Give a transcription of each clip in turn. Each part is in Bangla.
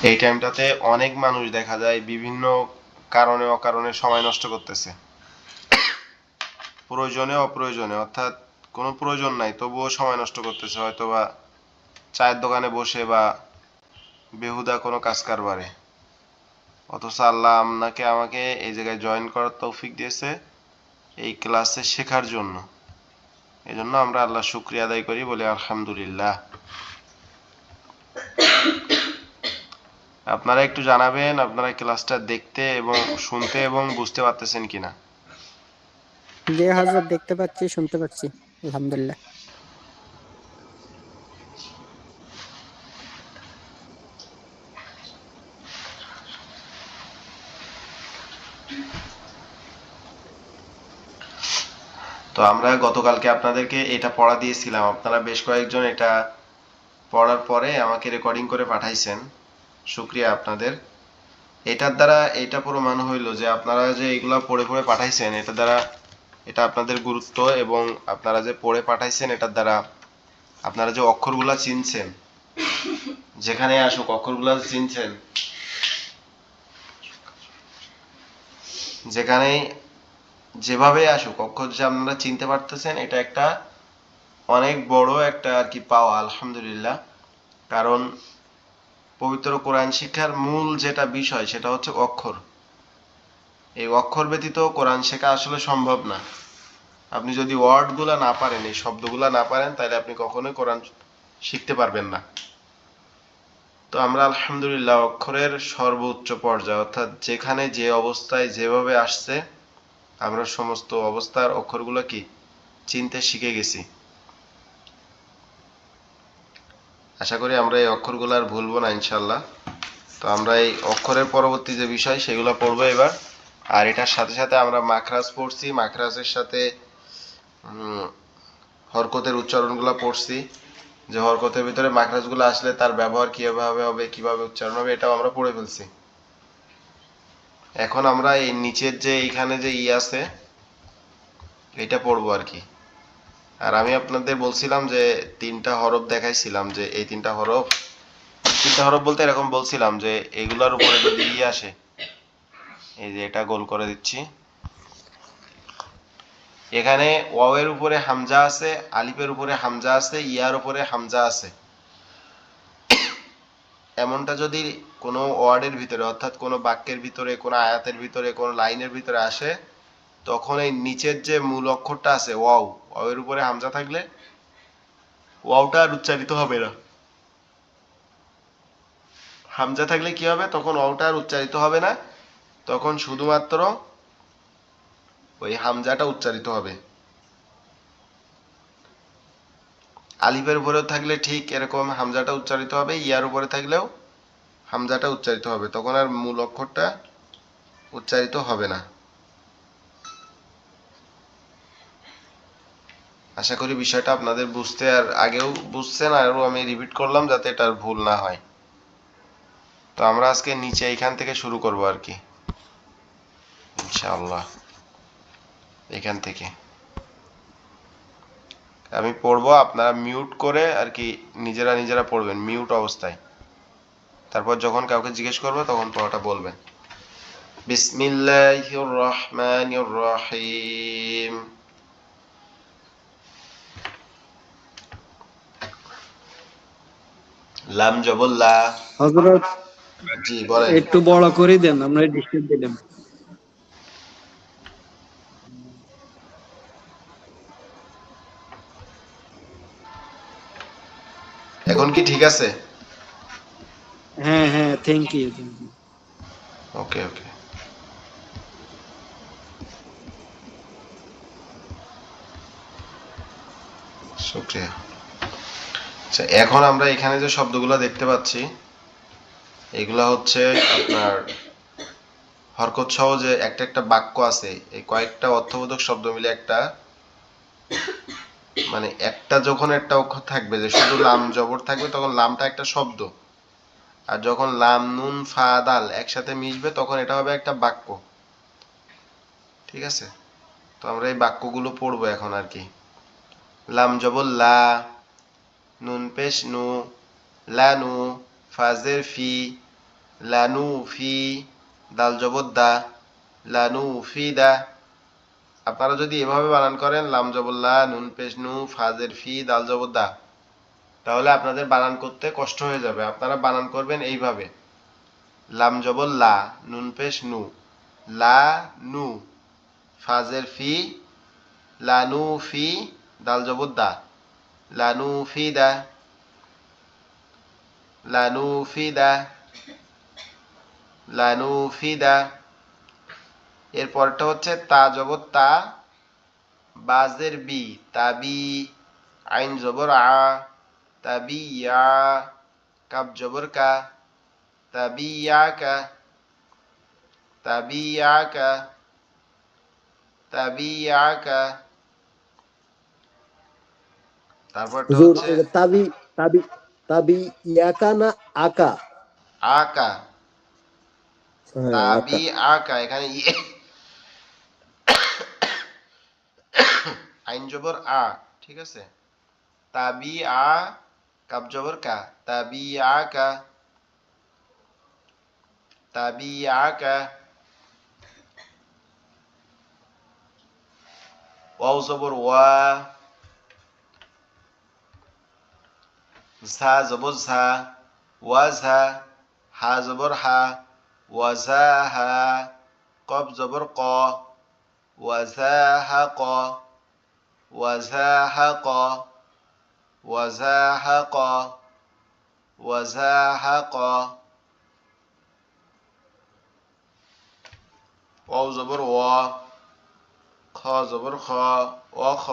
এই টাইমটাতে অনেক মানুষ দেখা যায় বিভিন্ন কারণে অকারণে সময় নষ্ট করতেছে, প্রয়োজনে অপ্রয়োজনে, অর্থাৎ কোনো প্রয়োজন নাই তবুও সময় নষ্ট করতেছে, হয়তো বা চায়ের দোকানে বসে বা বেহুদা কোনো কাজ কারবারে। অথচ আল্লাহ আপনাকে আমাকে এই জায়গায় জয়েন করার তৌফিক দিয়েছে এই ক্লাসে শেখার জন্য। এজন্য আমরা আল্লাহ শুকরিয়া আদায় করি, বলি আলহামদুলিল্লাহ। আপনারা একটু জানাবেন আপনারা ক্লাসটা দেখতে এবং শুনতে এবং বুঝতে পারতেছেন কিনা। জি হযরত, দেখতে পাচ্ছি, শুনতে পাচ্ছি, আলহামদুলিল্লাহ। তো আমরা গতকালকে আপনাদেরকে এটা পড়া দিয়েছিলাম, আপনারা বেশ কয়েকজন এটা পড়ার পরে আমাকে রেকর্ডিং করে পাঠাইছেন, শুক্রিয়া আপনাদের। এটার দ্বারা এটা প্রমাণ হইল যে আপনারা যে এগুলা পড়ে পড়ে পাঠাইছেন, এটা দ্বারা এটা আপনাদের গুরুত্ব, এবং আপনারা যে পড়ে পাঠাইছেন এটার দ্বারা আপনারা যে অক্ষরগুলা চিনছেন, যেখানে আসুক অক্ষরগুলা চিনছেন, যেখানে যেভাবে আসুক অক্ষর যে আপনারা চিনতে পারতেছেন, এটা একটা অনেক বড় একটা আর কি পাওয়া, আলহামদুলিল্লাহ। কারণ পবিত্র কোরআন শিক্ষার মূল যেটা বিষয় সেটা হচ্ছে অক্ষর। এই অক্ষর ব্যতীত কোরআন শেখা আসলে সম্ভব না। আপনি যদি ওয়ার্ডগুলা না পারেন, এই শব্দগুলা না পারেন, তাহলে আপনি কখনোই কোরআন শিখতে পারবেন না। তো আমরা আলহামদুলিল্লাহ অক্ষরের সর্বোচ্চ পর্যায়ে, অর্থাৎ যেখানে যে অবস্থায় যেভাবে আসছে, আমরা সমস্ত অবস্থার অক্ষরগুলো কি চিনতে শিখে গেছি। আশা করি আমরা এই অক্ষরগুলো আর ভুলবো না ইনশাল্লাহ। তো আমরা এই অক্ষরের পরবর্তী যে বিষয় সেগুলো পড়বো এবার। আর এটার সাথে সাথে আমরা মাখরাজ পড়ছি, মাখরাজের সাথে হরকতের উচ্চারণগুলো পড়ছি, যে হরকতের ভিতরে মাখরাজগুলো আসলে তার ব্যবহার কিভাবে হবে, কিভাবে উচ্চারণ হবে, এটাও আমরা পড়ে ফেলছি। এখন আমরা এই নিচের যে এইখানে যে আছে এটা পড়বো আর কি। আর আমি আপনাদের বলছিলাম যে তিনটা হরফ দেখাইছিলাম, যে এই তিনটা হরফ, তিনটা হরফ বলতে এরকম বলছিলাম যে এগুলার উপরে যদি আসে, এই যে এটা গোল করে দিচ্ছি, এখানে ওয়াও এর উপরে হামজা আছে, আলিফের উপরে হামজা আছে, ইয়ার উপরে হামজা আছে। এমনটা যদি কোনো ওয়ার্ডের ভিতরে, অর্থাৎ কোনো বাক্যের ভিতরে, কোনো আয়াতের ভিতরে, কোনো লাইনের ভিতরে আসে, তখন এই নিচের যে মূল অক্ষরটা আছে ওয়াও, ওয়াও এর উপরে হামজা থাকলে ওয়াওটা আর উচ্চারিত হবে না। হামজা থাকলে কি হবে, তখন ওয়াওটা আর উচ্চারিত হবে না, তখন শুধুমাত্র ওই হামজাটা উচ্চারিত হবে। আলিফের উপরেও থাকলে ঠিক এরকম হামজাটা উচ্চারিত হবে, ইয়ার উপরে থাকলেও হামজাটা উচ্চারিত হবে, তখন আর মূল অক্ষরটা উচ্চারিত হবে না। আশা করি বিষয়টা আপনাদের বুঝতে, আর আগেও বুঝছেন, আরও আমি রিপিট করলাম যাতে এটার ভুল না হয়। তো আমরা আজকে নিচে এইখান থেকে শুরু করব আর কি, ইনশাআল্লাহ। এখান থেকে আমি পড়বো, আপনারা মিউট করে আর কি নিজেরা নিজেরা পড়বেন মিউট অবস্থায়। তারপর যখন কাউকে জিজ্ঞেস করবো তখন পড়াটা বলবেন। বিসমিল্লাহির রহমানির রহিম। লাম জবর লা। হযরত, জি বলেন। একটু বড় করে দেন, আমরা ডিস্টার্ব দিলাম। এখন কি ঠিক আছে? হ্যাঁ হ্যাঁ, থ্যাংক ইউ, থ্যাংক ইউ। ওকে ওকে, শুক্রিয়া। আচ্ছা, এখন আমরা এখানে যে শব্দগুলো দেখতে পাচ্ছি এগুলা হচ্ছে আপনার হরকত সহ যে একটা একটা বাক্য আছে, এই কয়েকটা অর্থবোধক শব্দ মিলে একটা, মানে একটা যখন একটা অক্ষর থাকবে যে শুধু লাম জবর থাকবে তখন লামটা একটা শব্দ, আর যখন লাম নুন ফা দাল একসাথে মিশবে তখন এটা হবে একটা বাক্য। ঠিক আছে, তো আমরা এই বাক্যগুলো পড়বো এখন আর কি। লাম জবর লা, নুন পেশ নু, লানু, ফাজের ফি, লানুফি, দাল জবর দা, লানুফিদা। আপনারা যদি এভাবে বানান করেন, লাম জবর লা, নুন পেশ নু, ফাজের ফি, দাল জবর দা, তাহলে আপনাদের বানান করতে কষ্ট হয়ে যাবে। আপনারা বানান করবেন এইভাবে, লাম জবর লা, নুন পেশ নু, লা নু, ফাজের ফি, লানু ফি, দাল জবর দা, লানু ফি দা, লানু ফি দা, লানু ফি দা। এরপরটা হচ্ছে তা জবর তা, বাজের বি, তাবি, আইন জবর আ, তাবি ইয়া, কাব জবর কা, তাবি ইয়া কা, তাবি ইয়া কা, তাবি ইয়া কা। তারপরটা হুজুর হচ্ছে এটা তাবি তাবি তাবি ইয়াকা না আকা? আকা, হ্যাঁ আকা। তাবি আকা, এখানে আইন জবর আ, ঠিক আছে। তাবি আ, কাব জবর কা, তাবি আকা, তাবি আকা। ওয়াও জবর ওয়া, ঝা জবর ঝা, ওয়াঝা, হা জবর হা, ওয়াজাহা, কব জবর ক, ওয়াজাহাক, ওয়াজাহাক, ওয়াজাহাক, ওয়াজাহাক। ওয়াও জবর ওয়া, খ জবর খ, ওয়াখ,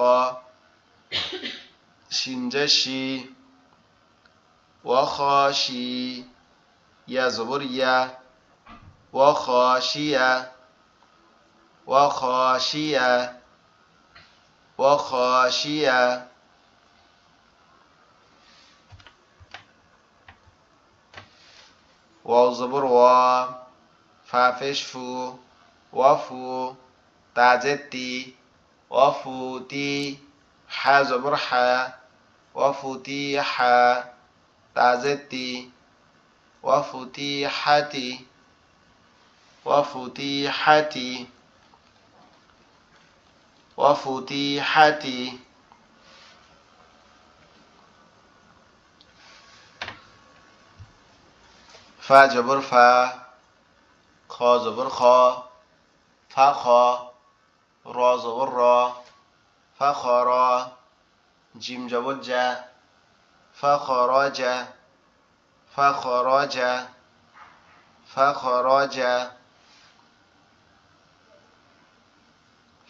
শিন জে শি, ওয়াখশি, ইয়া জবর ইয়া, ওয়াখশিয়া, ওয়াখশিয়া, ওয়াখশিয়া। ওয়াও জবর ওয়া, ফা পেশ ফু, ওয়াফু, তা জের তি, ওয়াফুতি, হা জবর হা, ওয়াফুতি হা, তা জের তি, ওয়াফুতি হাতি, ওয়াফুতি হাতি, ওয়াফুতি হাতি। ফা জবর ফা, খ জবর খ, ফা খ, র জবর র, ফা খ র, জিম জবর জা, ফা খ র জা, ফা খ র জা, ফা খ র জা,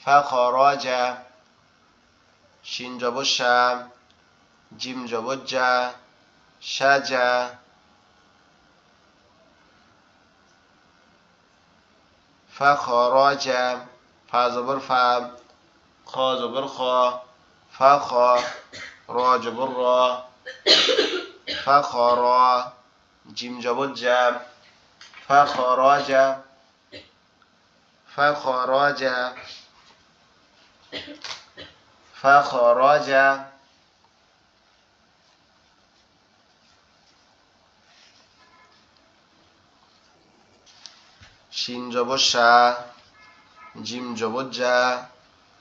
ফা খ র জা। শিন জবর শা, জিম জবর জা, সাজা, ফা খ র জা, ফা জবর ফা, খ জবর খ, ফা খ, র জবর র, ফা খ র, জিম জবর জা, ফা খ র জা, ফা খ র জা, ফা খ র জা। শিন জবর শা, জিম জবর জা,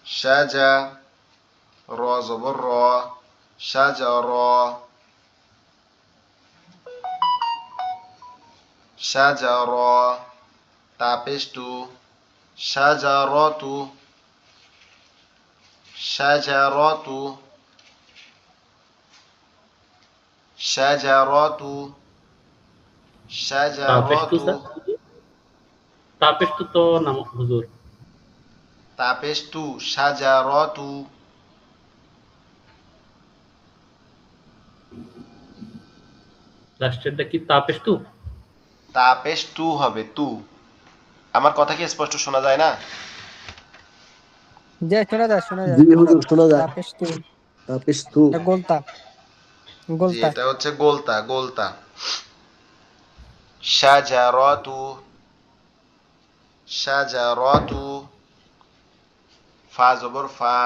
সাজা, র জবর র, সাজা র, সাজা র, তা পেশ তু, সাজা র তু, সাজা র তু, সাজা র তু, সাজা র তাপেষ্টু তু। স্যার, তাপেষ্টু তো নাম হুজুর। তা পেশ তু, সাজা র তু। লাস্টেরটা কি তাপেষ্টু? তা পেশ তু হবে, তু। আমার কথা কি স্পষ্ট শোনা যায় না? যে শোনা যায় শোনা যায়। জি হুজুর শোনা যায়। তাপেশ তু, তাপিস্তু। এটা গোলতা, জি, গোলতা। এটা হচ্ছে গোলতা, গোলতা। সাজারাতু, সাজারাতু, ফা জবর ফা,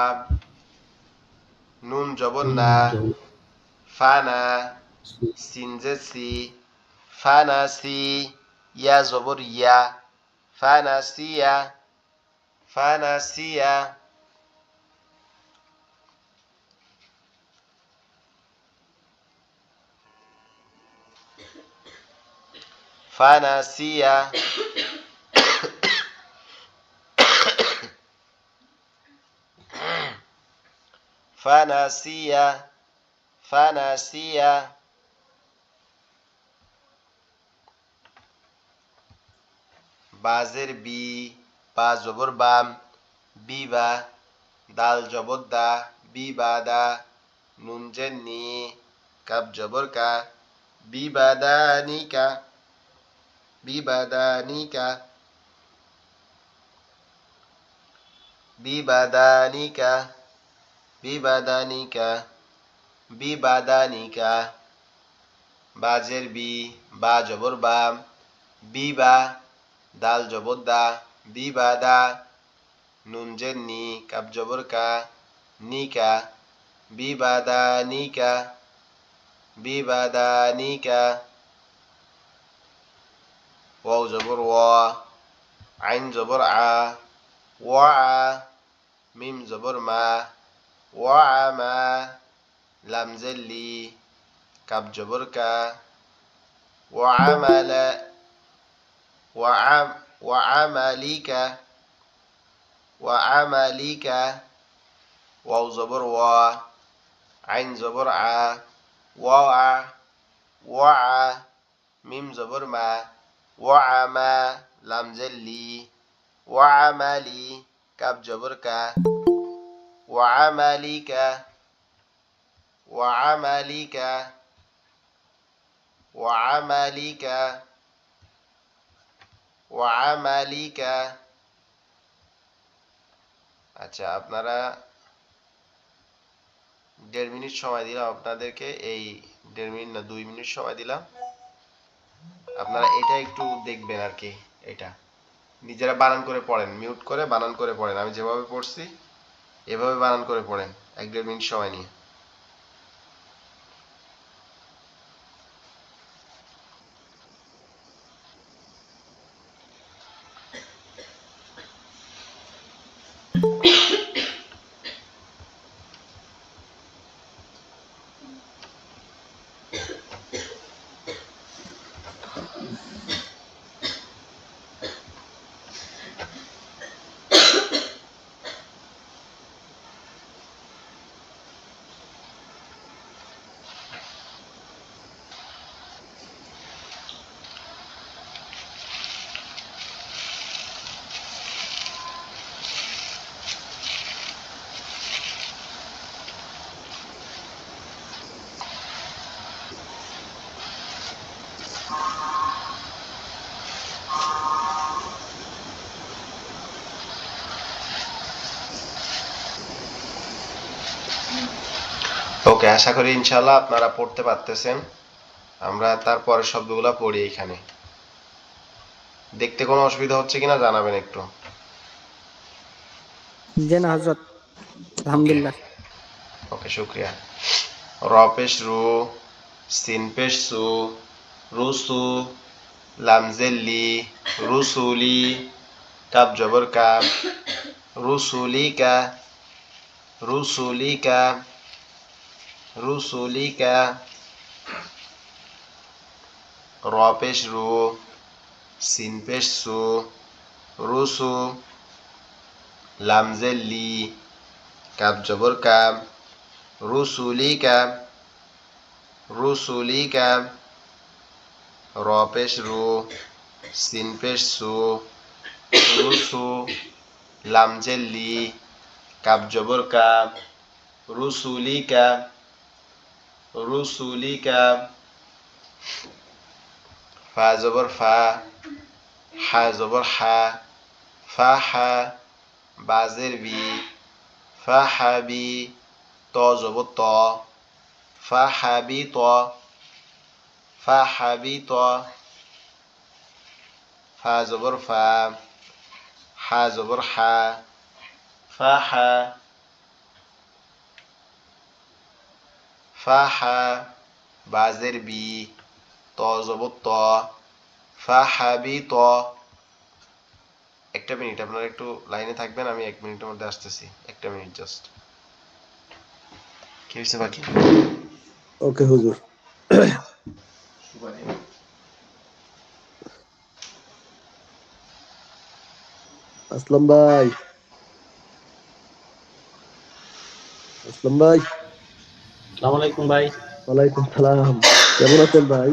নুন জবর না, ফানা, সিন জে সি, ফানাসি, ইয়া জবর ইয়া, ফানাসিয়া, ফানাসিয়া। ফানাসিয়া, ফানাসিয়া, ফানাসিয়া। বাজের বি, বা জবর বাম, বিবা, দাল জবর দা, বিবাদা, নুন জের নি, কাপ জবর কা, বিবাদানিকা, বিবাদানিকা, বিবাদানিকা, বিবাদানিকা, বিবাদানিকা। বাজের বি, বা জবর বাম, বিবা, দাল জবর দা, বিবাদা, নুন জের নি, কাপ জবর কা, নিকা, বিবাদানিকা, বিবাদানিকা। ওয়াও জবর ওয়া, আইন জবর আ, ওয়া, মিম জবর মা, ওয়া মা, লাম জের লি, কাপ জবর কা, ওয়া আমালা, ওয়া আমালিকা, ওয়া আমালিকা। ওয়াও জবর ওয়া, আইন জবর আ, ওয়া, ওয়া, মিম জবর মা, ওয়া আমা, লাম জের লি, ওয়া আমালি, কাপ জবর কা, ওয়া আমালিকা, ওয়া আমালিকা, ওয়া আমালিকা, ওয়া আমালিকা। আচ্ছা, আপনারা 1.5 মিনিট সময় দিলাম আপনাদেরকে, এই 1.5 মিনিট না 2 মিনিট সময় দিলাম, আপনারা এটা একটু দেখবেন আর কি। এটা নিজেরা বানান করে পড়েন, মিউট করে বানান করে পড়েন, আমি যেভাবে পড়ছি এভাবে বানান করে পড়েন 1-1.5 মিনিট সময় নিয়ে। ওকে, আশা করি ইনশাল্লাহ আপনারা পড়তে পারতেছেন। আমরা তারপরের শব্দগুলো পড়ি এখানে। দেখতে কোনো অসুবিধা হচ্ছে কিনা জানাবেন একটু। জি না হজরত, ওকে, আলহামদুলিল্লাহ। ওকে, শুক্রিয়া। র পেশ রু, সিন পেশ সু, রুসু, লাম জের লি, রুসুলি, কাপ জবর কা, রুসুলিকা, রুসুলিকা, রুসুলিকা। র পেশ রু, সিন পেশ সু, রুসু, লাম জের লি, কাপ জবর কা, রুসুলিকা, রুসুলিকা। র পেশ রু, সিন পেশ সু, রুসু, লাম জের লি, কাপ জবর কা, রুসুলিকা, রুসুলিকা। ফা জবর ফা, হা জবর হা, ফা হা, বাজের বি, ফা হাবি, ত জবর ত, ফা হাবি ত, ফা হাবি ত। ফা জবর ফা, হা জবর হা, ফা হা, ফা হা, বাজের বি, ত জবর ত, ফাহাবিত। একটা মিনিট, আপনারা একটু লাইনে থাকবেন, আমি 1 মিনিটের মধ্যে আসতেছি। একটা মিনিট জাস্ট। কি হয়েছে বাকি? ওকে হুজুর। আসলাম ভাই, আসলাম ভাই। আসসালামু আলাইকুম ভাই। ওয়ালাইকুম সালাম। কেমন আছেন ভাই?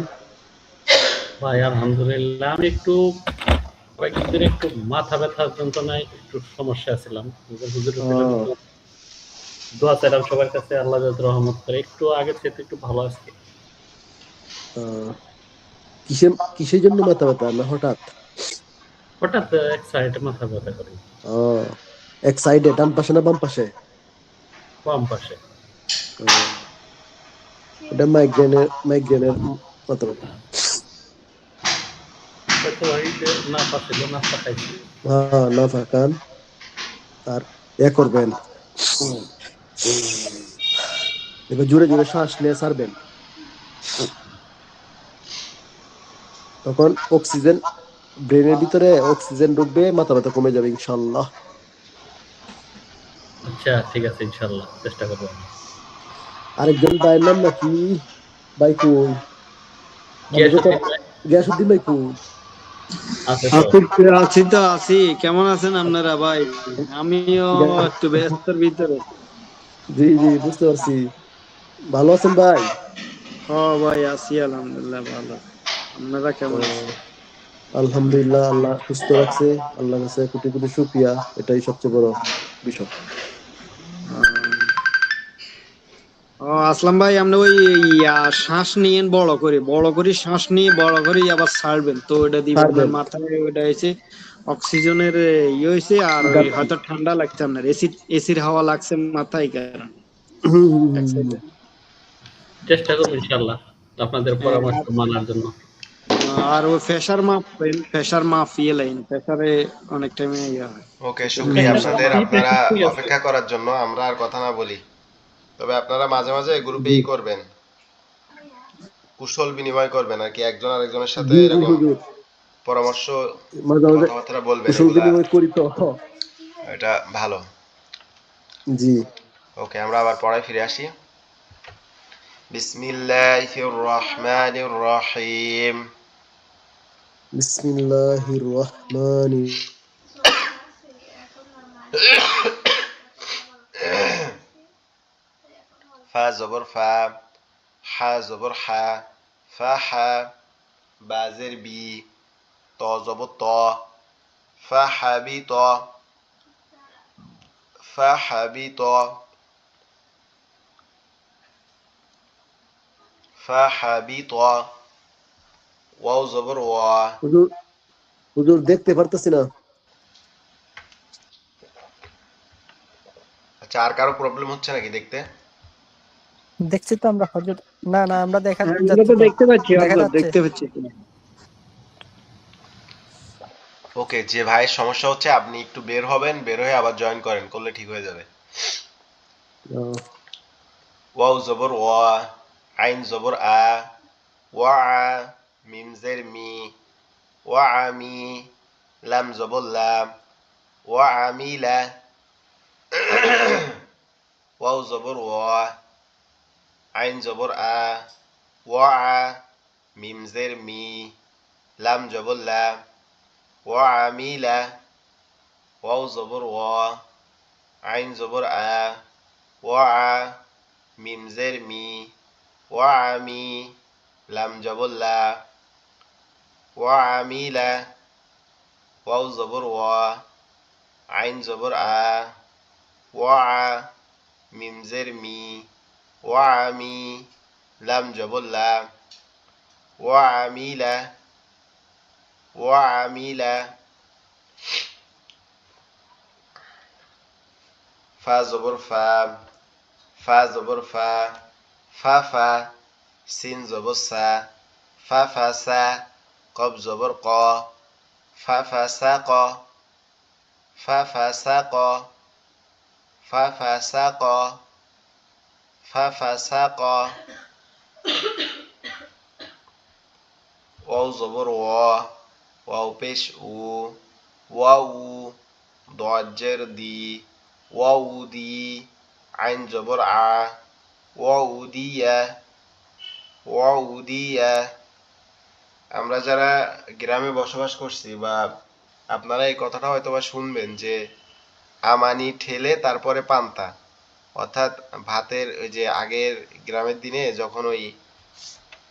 ভাই আলহামদুলিল্লাহ, আমি একটু কয়েকদিন ধরে একটু মাথা ব্যথার যন্ত্রণায় একটু সমস্যা ছিলাম। হুজুরের ছিলাম আহ, একটু দোয়া চাইলাম সবার কাছে, আল্লাহ যাতে রহমত করে একটু আগের চেয়ে একটু ভালো আছে। আহ, কিসের জন্য মাথা ব্যথা না হঠাৎ? হঠাৎ এক সাইডে মাথা ব্যথা করে, আহ, এক সাইডে, ডান পাশে না বাম পাশে? বাম পাশে। আহ, এটা মাইগ্রেনের মাথা ব্যথা। হয়তো ভাই যে না পাচ্ছিল, নাস্তা খাইছি। হ্যাঁ, না ফাঁকান। আর করবেন, এবার জোরে জোরে শ্বাস নিয়ে ছাড়বেন। তখন অক্সিজেন ব্রেনের ভিতরে অক্সিজেন ঢুকবে, মাথা ব্যথা কমে যাবে ইনশাল্লাহ। আচ্ছা ঠিক আছে, ইনশাল্লাহ চেষ্টা করবো আমি। আরেকজন ভাইয়ের নাম নাকি? ভাই কই? আমরা যখন গিয়াসউদ্দিন ভাই গিয়াসুদ্দিন ভাই কই? আছে তো। আছি আছি তো আছি। কেমন আছেন আপনারা ভাই? আমিও গিয়া- একটু ব্যস্তর ভিতরে। জি জি, বুঝতে পারছি। ভালো আছেন ভাই? ও ভাই, আছি আলহামদুলিল্লাহ ভালো। আপনারা কেমন আহ, আছেন? আলহামদুলিল্লাহ, আল্লাহ সুস্থ রাখছে। আল্লাহর কাছে কোটি কোটি শুকরিয়া, এটাই সবচেয়ে বড় বিষয়। ও আসলাম ভাই, আপনি ওই শ্বাস নিয়েন, বড় করে শ্বাস নিয়ে বড় করে আবার ছাড়বেন, তো ওটা দিবে আপনার পারবেন। মাথায়। ওটা হয়েছে অক্সিজেনের ইয়ে হয়েছে, আর ওই ঘাটতি। হয়তো ঠান্ডা লাগছে, আপনার এসির হাওয়া লাগছে মাথায় কারণ হুম, হুম, এক হুম, হুম। সাইডে। চেষ্টা করবো ইনশাল্লাহ আপনাদের হ্যাঁ, পরামর্শ মানার জন্য। আর ও প্রেসার মাপ ইয়ে লাইন, প্রেসারে অনেক টাইমে ইয়ে হয়। ওকে, চোখের শুক্রিয়া মধ্যে আপনাদের, ঠিক আপনারা আছে, ঠিক আছে। অপেক্ষা করার জন্য। আমরা আর কথা না বলি, তবে আপনারা মাঝে মাঝে গ্রুপে জি করবেন, কুশল বিনিময় করবেন আর কি, একজন আরেকজনের সাথে জি জি এরকম হুজুর, পরামর্শ, মাঝে মাঝে কথাবার্তা বলবেন, কুশল এগুলা বিনিময় করি তো। এটা ভালো। জি। ওকে, আমরা আবার পড়ায় ফিরে আসি। বিসমিল্লাহির রহমানির রহিম। বিসমিল্লাহির রহমানির। ফা জবর ফা, হা জবর হা, ফা হা, বাজের বি, ত জবর ত, ফা হাবি ত, ফা হাবি ত, ফা হাবি ত, ওয়াও জবর ওয়া। হুজুর, হুজুর দেখতে পারতেছি না। আচ্ছা, আর কারো প্রবলেম হচ্ছে নাকি দেখতে? দেখছি তো আমরা হজরত। না না, আমরা দেখা হ্যাঁ, এগুলো যাচ্ছে তো তো। দেখতে পাচ্ছি, দেখা হযরত যাচ্ছে। দেখতে পাচ্ছি। ওকে, যে ভাইয়ের সমস্যা হচ্ছে আপনি একটু বের হবেন, বের হয়ে আবার জয়েন করেন, করলে ঠিক হয়ে যাবে। আহ, ওয়াও জবর ওয়া, আইন জবর আ, ওয়া আ, মিম জের মি, ওয়া আমি, লাম জবর লাম, ওয়া আমিলা, ওয়াও জবর ওয়া, আইন জবর আ, ওয়া আ, মিম জের মি, লাম জবর লাম, ওয়া আমিলা, ওয়াও জবর ওয়া, আইন জবর আ, ওয়া আ, মিম জের মি, ওয়া আমি, লাম জবর লা, ওয়া আমিলা, ওয়াও জবর ওয়া, আইন জবর আ, ওয়া আ, মিম জের মি, ওয়া আমি, লাম জবর লা, ওয়া আমিলা, ওয়া আমিলা, ফা জবর ফা, ফা জবর ফা, ফা ফা, সিন জবর সা, ফা ফা সা, কব জবর ক, ফা ফা সা ক, ফা ফা সা ক, ফা ফা সা ক, ফা ফা সা ক, ওয়াও জবর ওয়া, ওয়াও পেশ উ, ওয়াউ, দজের দি, ওয়াউ দি, আইন জবর আ, ওয়াউ দিয়া, ওয়াউ দিয়া। আমরা যারা গ্রামে বসবাস করছি বা আপনারা এই কথাটা হয়তো বা শুনবেন যে আমানি ঠেলে তারপরে পান্তা, অর্থাৎ ভাতের ওই যে আগের গ্রামের দিনে যখন ওই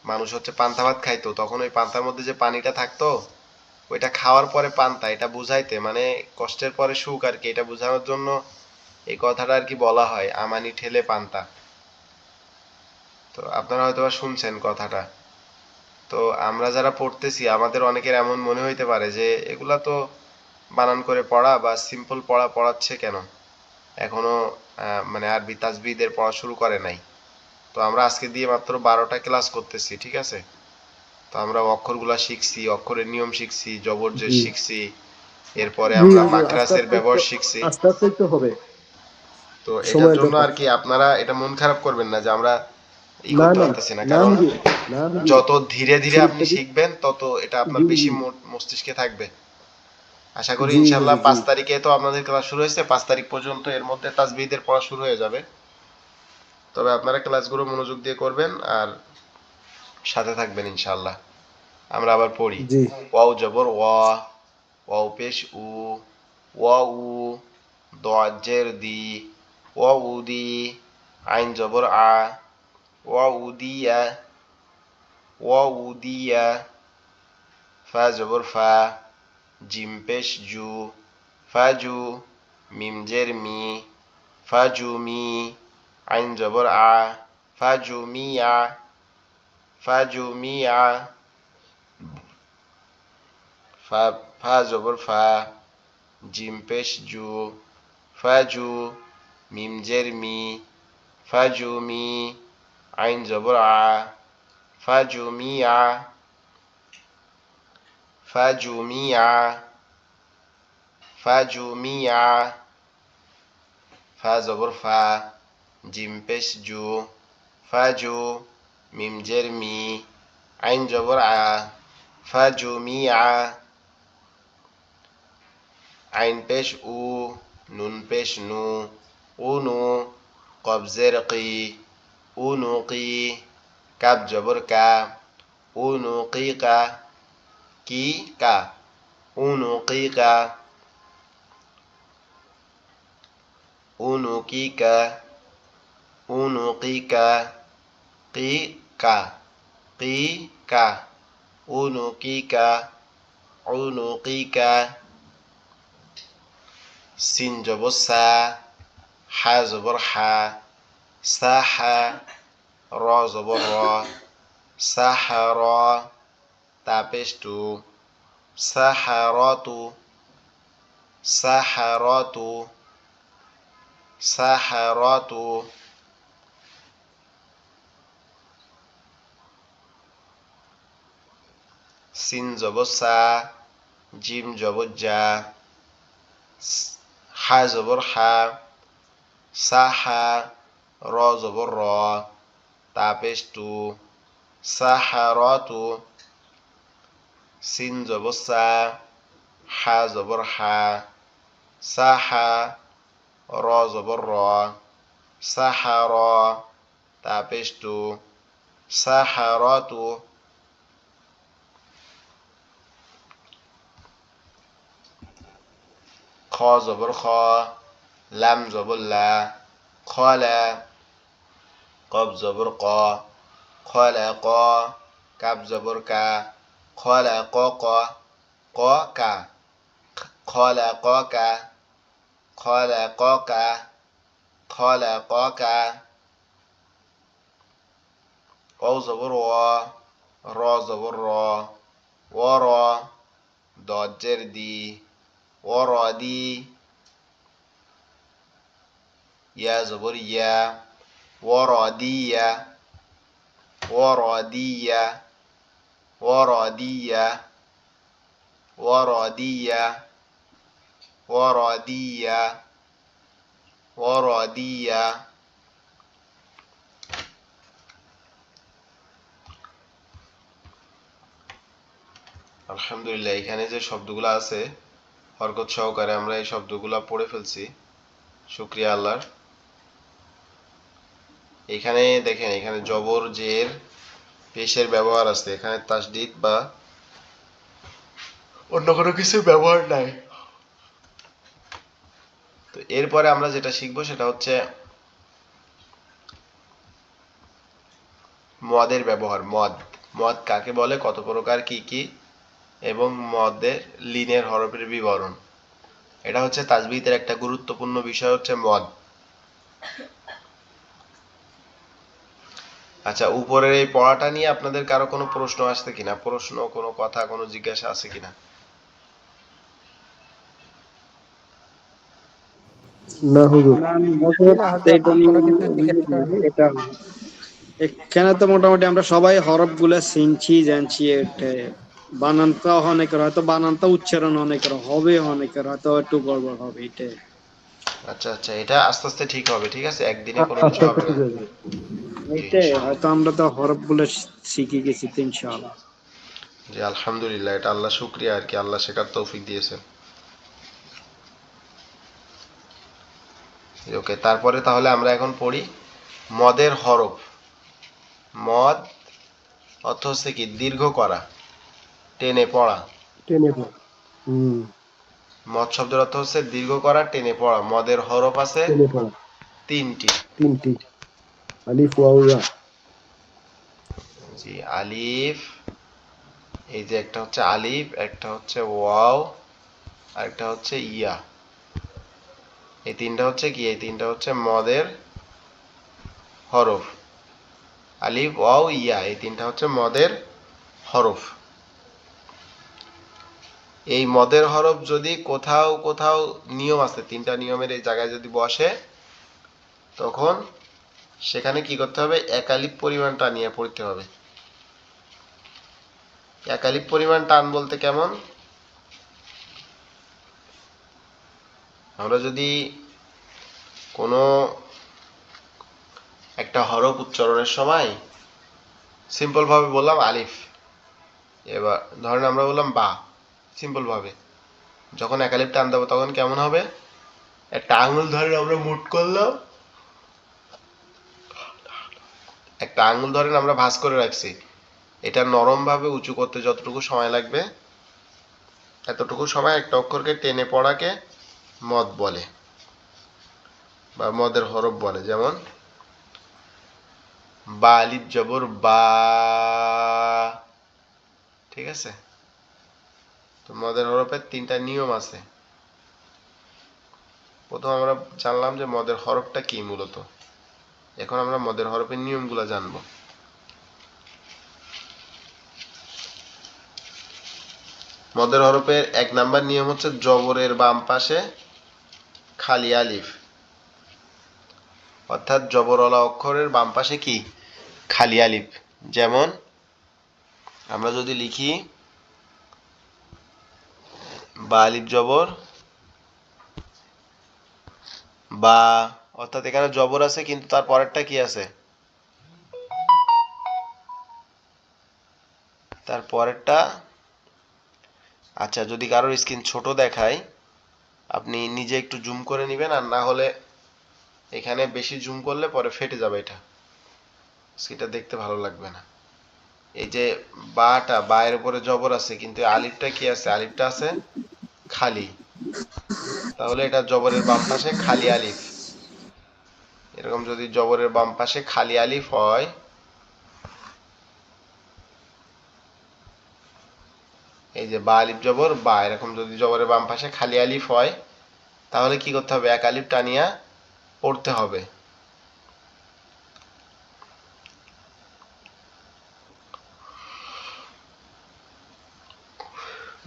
মানুষ হচ্ছে পান্তা ভাত খাইতো তখন ওই পান্তার মধ্যে যে পানিটা থাকতো ওইটা খাওয়ার পরে পান্তা, এটা বুঝাইতে মানে কষ্টের পরে সুখ আর কি, এটা বোঝানোর জন্য এই কথাটা আর কি বলা হয় আমানি ঠেলে পান্তা। তো আপনারা হয়তো বা শুনছেন কথাটা। তো আমরা যারা পড়তেছি আমাদের অনেকের এমন মনে হইতে পারে যে এগুলা তো বানান করে পড়া বা সিম্পল পড়া পড়াচ্ছে কেন, এখনো মানে আরবি তাজবিদের পড়া শুরু করে নাই। তো আমরা আজকে দিয়ে মাত্র 12টা ক্লাস করতেছি, ঠিক আছে? তো আমরা অক্ষরগুলা শিখছি, অক্ষরের নিয়ম শিখছি, জবরজের জি শিখছি, এরপরে জি আমরা হুজুর, আস্তে মাকরাসের আস্তে ব্যবহার শিখছি। আস্তে আস্তে তো হবে, তো এটার সময়ের জন্য ব্যাপার। আর কি আপনারা এটা মন খারাপ করবেন না যে আমরা না করতে না পারতেছি না, না কারণ হুজুর, না হুজুর, যত ধীরে ধীরে শুরু আপনি থেকে। শিখবেন তত এটা আপনার জি বেশি জি মস্তিষ্কে থাকবে। আশা করি জি ইনশাল্লাহ হুজুর, জি 5 তারিখে তো আপনাদের ক্লাস শুরু হয়েছে, 5 তারিখ পর্যন্ত এর মধ্যে তাজবিদের পড়া শুরু হয়ে যাবে। তবে আপনারা ক্লাসগুলো মনোযোগ দিয়ে করবেন আর সাথে থাকবেন ইনশাল্লাহ। আমরা আবার পড়ি। জি ওয়াও জবর ওয়া, ওয়াও পেশ উ, ওয়াউ, দজের দি, ওয়াউ দি, আইন জবর আ, ওয়াউ দিয়া, ওয়াউ দিয়া, ফা জবর ফা, জিম পেশ জু, ফাজু, মিম জের মি, ফাজু মি, আইন জবর আ, ফাজু মিয়া, ফাজু মিয়া, ফা, ফা জবর ফা, জিম পেশ জু, ফাজু, মিম জের মি, ফাজু মি, আইন জবর আ, ফাজু মিয়া, ফাজু মিয়া, ফাজু মিয়া, ফা জবর ফা, জিম পেশ জু, ফাজু, মিম জের মি, আইন জবর আ, ফাজু মিয়া, আইন পেশ উ, নুন পেশ নু, উনু, কবজের কি, উনু কি, কাব জবর কা, উনু কি কা, কি কা, উনু কি কা, উনু কি কা, উনু কি কা, কি কা, কি কা, উনু কি কা, উনু কি কা, সিন জবর সা, হা জবর হা, সাহা, র জবর র, সাহার, তা পেশ তু, সাহারতু, সাহারতু, সাহারতু, সিন জবর সা, জিম জবর জা, হা জবর হা, সাহা, র জবর র, তা পেশ তু, সাহারতু, সিন জবর সা, হা জবর হা, সাহা, র জবর র, সাহার, তা পেশ তু, সাহারতু, খ জবর খ, লাম জবর লা, খলা, কব জবর ক, খলা ক, কাব জবর কা, খলা ক ক, ক কা, খলা ক কা, খলা ক কা, খলা ক কা, ওয়াও জবর ওয়া, র জবর র, ওর, দজের দি, ওর দি, ইয়া জবর ইয়া, ওর দিয়া, ওর দিয়া, ওর দিয়া, ওর দিয়া, ওর দিয়া, ওর দিয়া, আলহামদুলিল্লাহ, এখানে যে শব্দগুলো আছে হরকত সহকারে আমরা এই শব্দগুলো পড়ে ফেলছি, শুক্রিয়া আল্লাহর। এখানে দেখেন, এখানে জবর, জের, পেশের ব্যবহার আছে, এখানে তাসদিদ বা অন্য কোনো কিছু ব্যবহার নাই। তো এরপরে আমরা যেটা শিখবো সেটা হচ্ছে মদের ব্যবহার। মদ, মদ কাকে বলে, কত প্রকার, কি কি, এবং মদের লিনের হরফের বিবরণ। এটা হচ্ছে তাজবিদের একটা গুরুত্বপূর্ণ বিষয় হচ্ছে মদ। আচ্ছা, উপরের এই পড়াটা নিয়ে আপনাদের কারো কোনো প্রশ্ন আসছে কিনা, প্রশ্ন, কোনো কথা, কোনো জিজ্ঞাসা আছে কিনা? না হুজুর। না, জি না হযরত, এটা নিয়ে কোনো কিছু জিজ্ঞেস করা হয়নি। এটা এখানে তো মোটামুটি আমরা সবাই হরফ গুলা চিনছি জানছি। এটা বানানটা অনেকের হয়তো বানানটা উচ্চারণ অনেকের হবে, অনেকের হয়তো একটু গড়বড় হবে। এটা আচ্ছা আচ্ছা, এটা আস্তে আস্তে ঠিক হবে, ঠিক আছে, একদিনে কোনো কিছু আস্তে আস্তে হবে না। ঠিক হয়ে যাবে। জি এটাই ইনশাআল্লাহ। হয়তো আমরা তো হরফ গুলো শিখে গেছি তো ইনশাআল্লাহ। জি আলহামদুলিল্লাহ, এটা আল্লাহ শুক্রিয়া আর কি, আল্লাহ শেখার তৌফিক দিয়েছেন। ওকে, তারপরে তাহলে আমরা এখন পড়ি মদের হরফ। মদ অর্থ হচ্ছে কি, দীর্ঘ করা, টেনে পড়া। টেনে পড়। হুম। মদ শব্দের অর্থ হচ্ছে দীর্ঘ করা, টেনে পড়া। মদের হরফ আছে টেনে পড়া। 3টি। 3টি। আলিফ ওয়াও ইয়া। জি, আলিফ, এই যে একটা হচ্ছে আলিফ, একটা হচ্ছে ওয়াও, আর একটা হচ্ছে ইয়া। এই তিনটা হচ্ছে কি, এই তিনটা হচ্ছে মদের হরফ। আলিফ, ওয়াও, ইয়া, এই তিনটা হচ্ছে মদের হরফ। এই মদের হরফ যদি কোথাও কোথাও নিয়ম আছে, 3টা নিয়মের এই জায়গায় যদি বসে, তখন সেখানে কি করতে হবে, একালিপ পরিমাণ টানিয়ে পড়তে হবে। একালিপ পরিমাণ টান বলতে কেমন, আমরা যদি কোনো একটা হরফ উচ্চারণের সময় সিম্পল ভাবে বললাম আলিফ, এবার ধরেন আমরা বললাম বা, সিম্পল ভাবে, যখন একালিপ টান দেবো তখন কেমন হবে, একটা আঙুল ধরে আমরা মুট করলাম, একটা আঙুল ধরেন আমরা ভাঁজ করে রাখছি, এটা নরম ভাবে উঁচু করতে যতটুকু সময় লাগবে, এতটুকু সময় একটা অক্ষরকে টেনে পড়াকে মদ বলে, বা মদের হরফ বলে। যেমন বা, আলিফ জবর বা, ঠিক আছে। তো মদের হরফের 3টা নিয়ম আছে। প্রথম আমরা জানলাম যে মদের হরফটা কি মূলত, এখন আমরা মদের হরফের নিয়মগুলো জানবো। মদের হরফের 1 নাম্বার নিয়ম হচ্ছে জবরের বাম পাশে খালি আলিফ, অর্থাৎ জবরওয়ালা অক্ষরের বাম পাশে কি, খালি আলিফ। যেমন আমরা যদি লিখি বা, আলিফ জবর বা, অর্থাৎ এখানে জবর আছে কিন্তু তার পরেরটা কি আছে, তার পরেরটা। আচ্ছা, যদি কারোর স্ক্রিন ছোট দেখায়, আপনি নিজে একটু জুম করে নেবেন, আর না হলে এখানে বেশি জুম করলে পরে ফেটে যাবে, এটা সেটা দেখতে ভালো লাগবে না। এই যে বাটা, বা এর উপরে জবর আছে কিন্তু আলিফটা কি আছে, আলিফটা আছে খালি, তাহলে এটা জবরের বাম পাশে খালি আলিফ। এরকম যদি জবরের বাম পাশে খালি আলিফ হয়, এই যে বা, আলিফ জবর বা, এরকম যদি জবরের বাম পাশে খালি আলিফ হয়, তাহলে কি করতে হবে, এক আলিফ টানিয়া পড়তে হবে।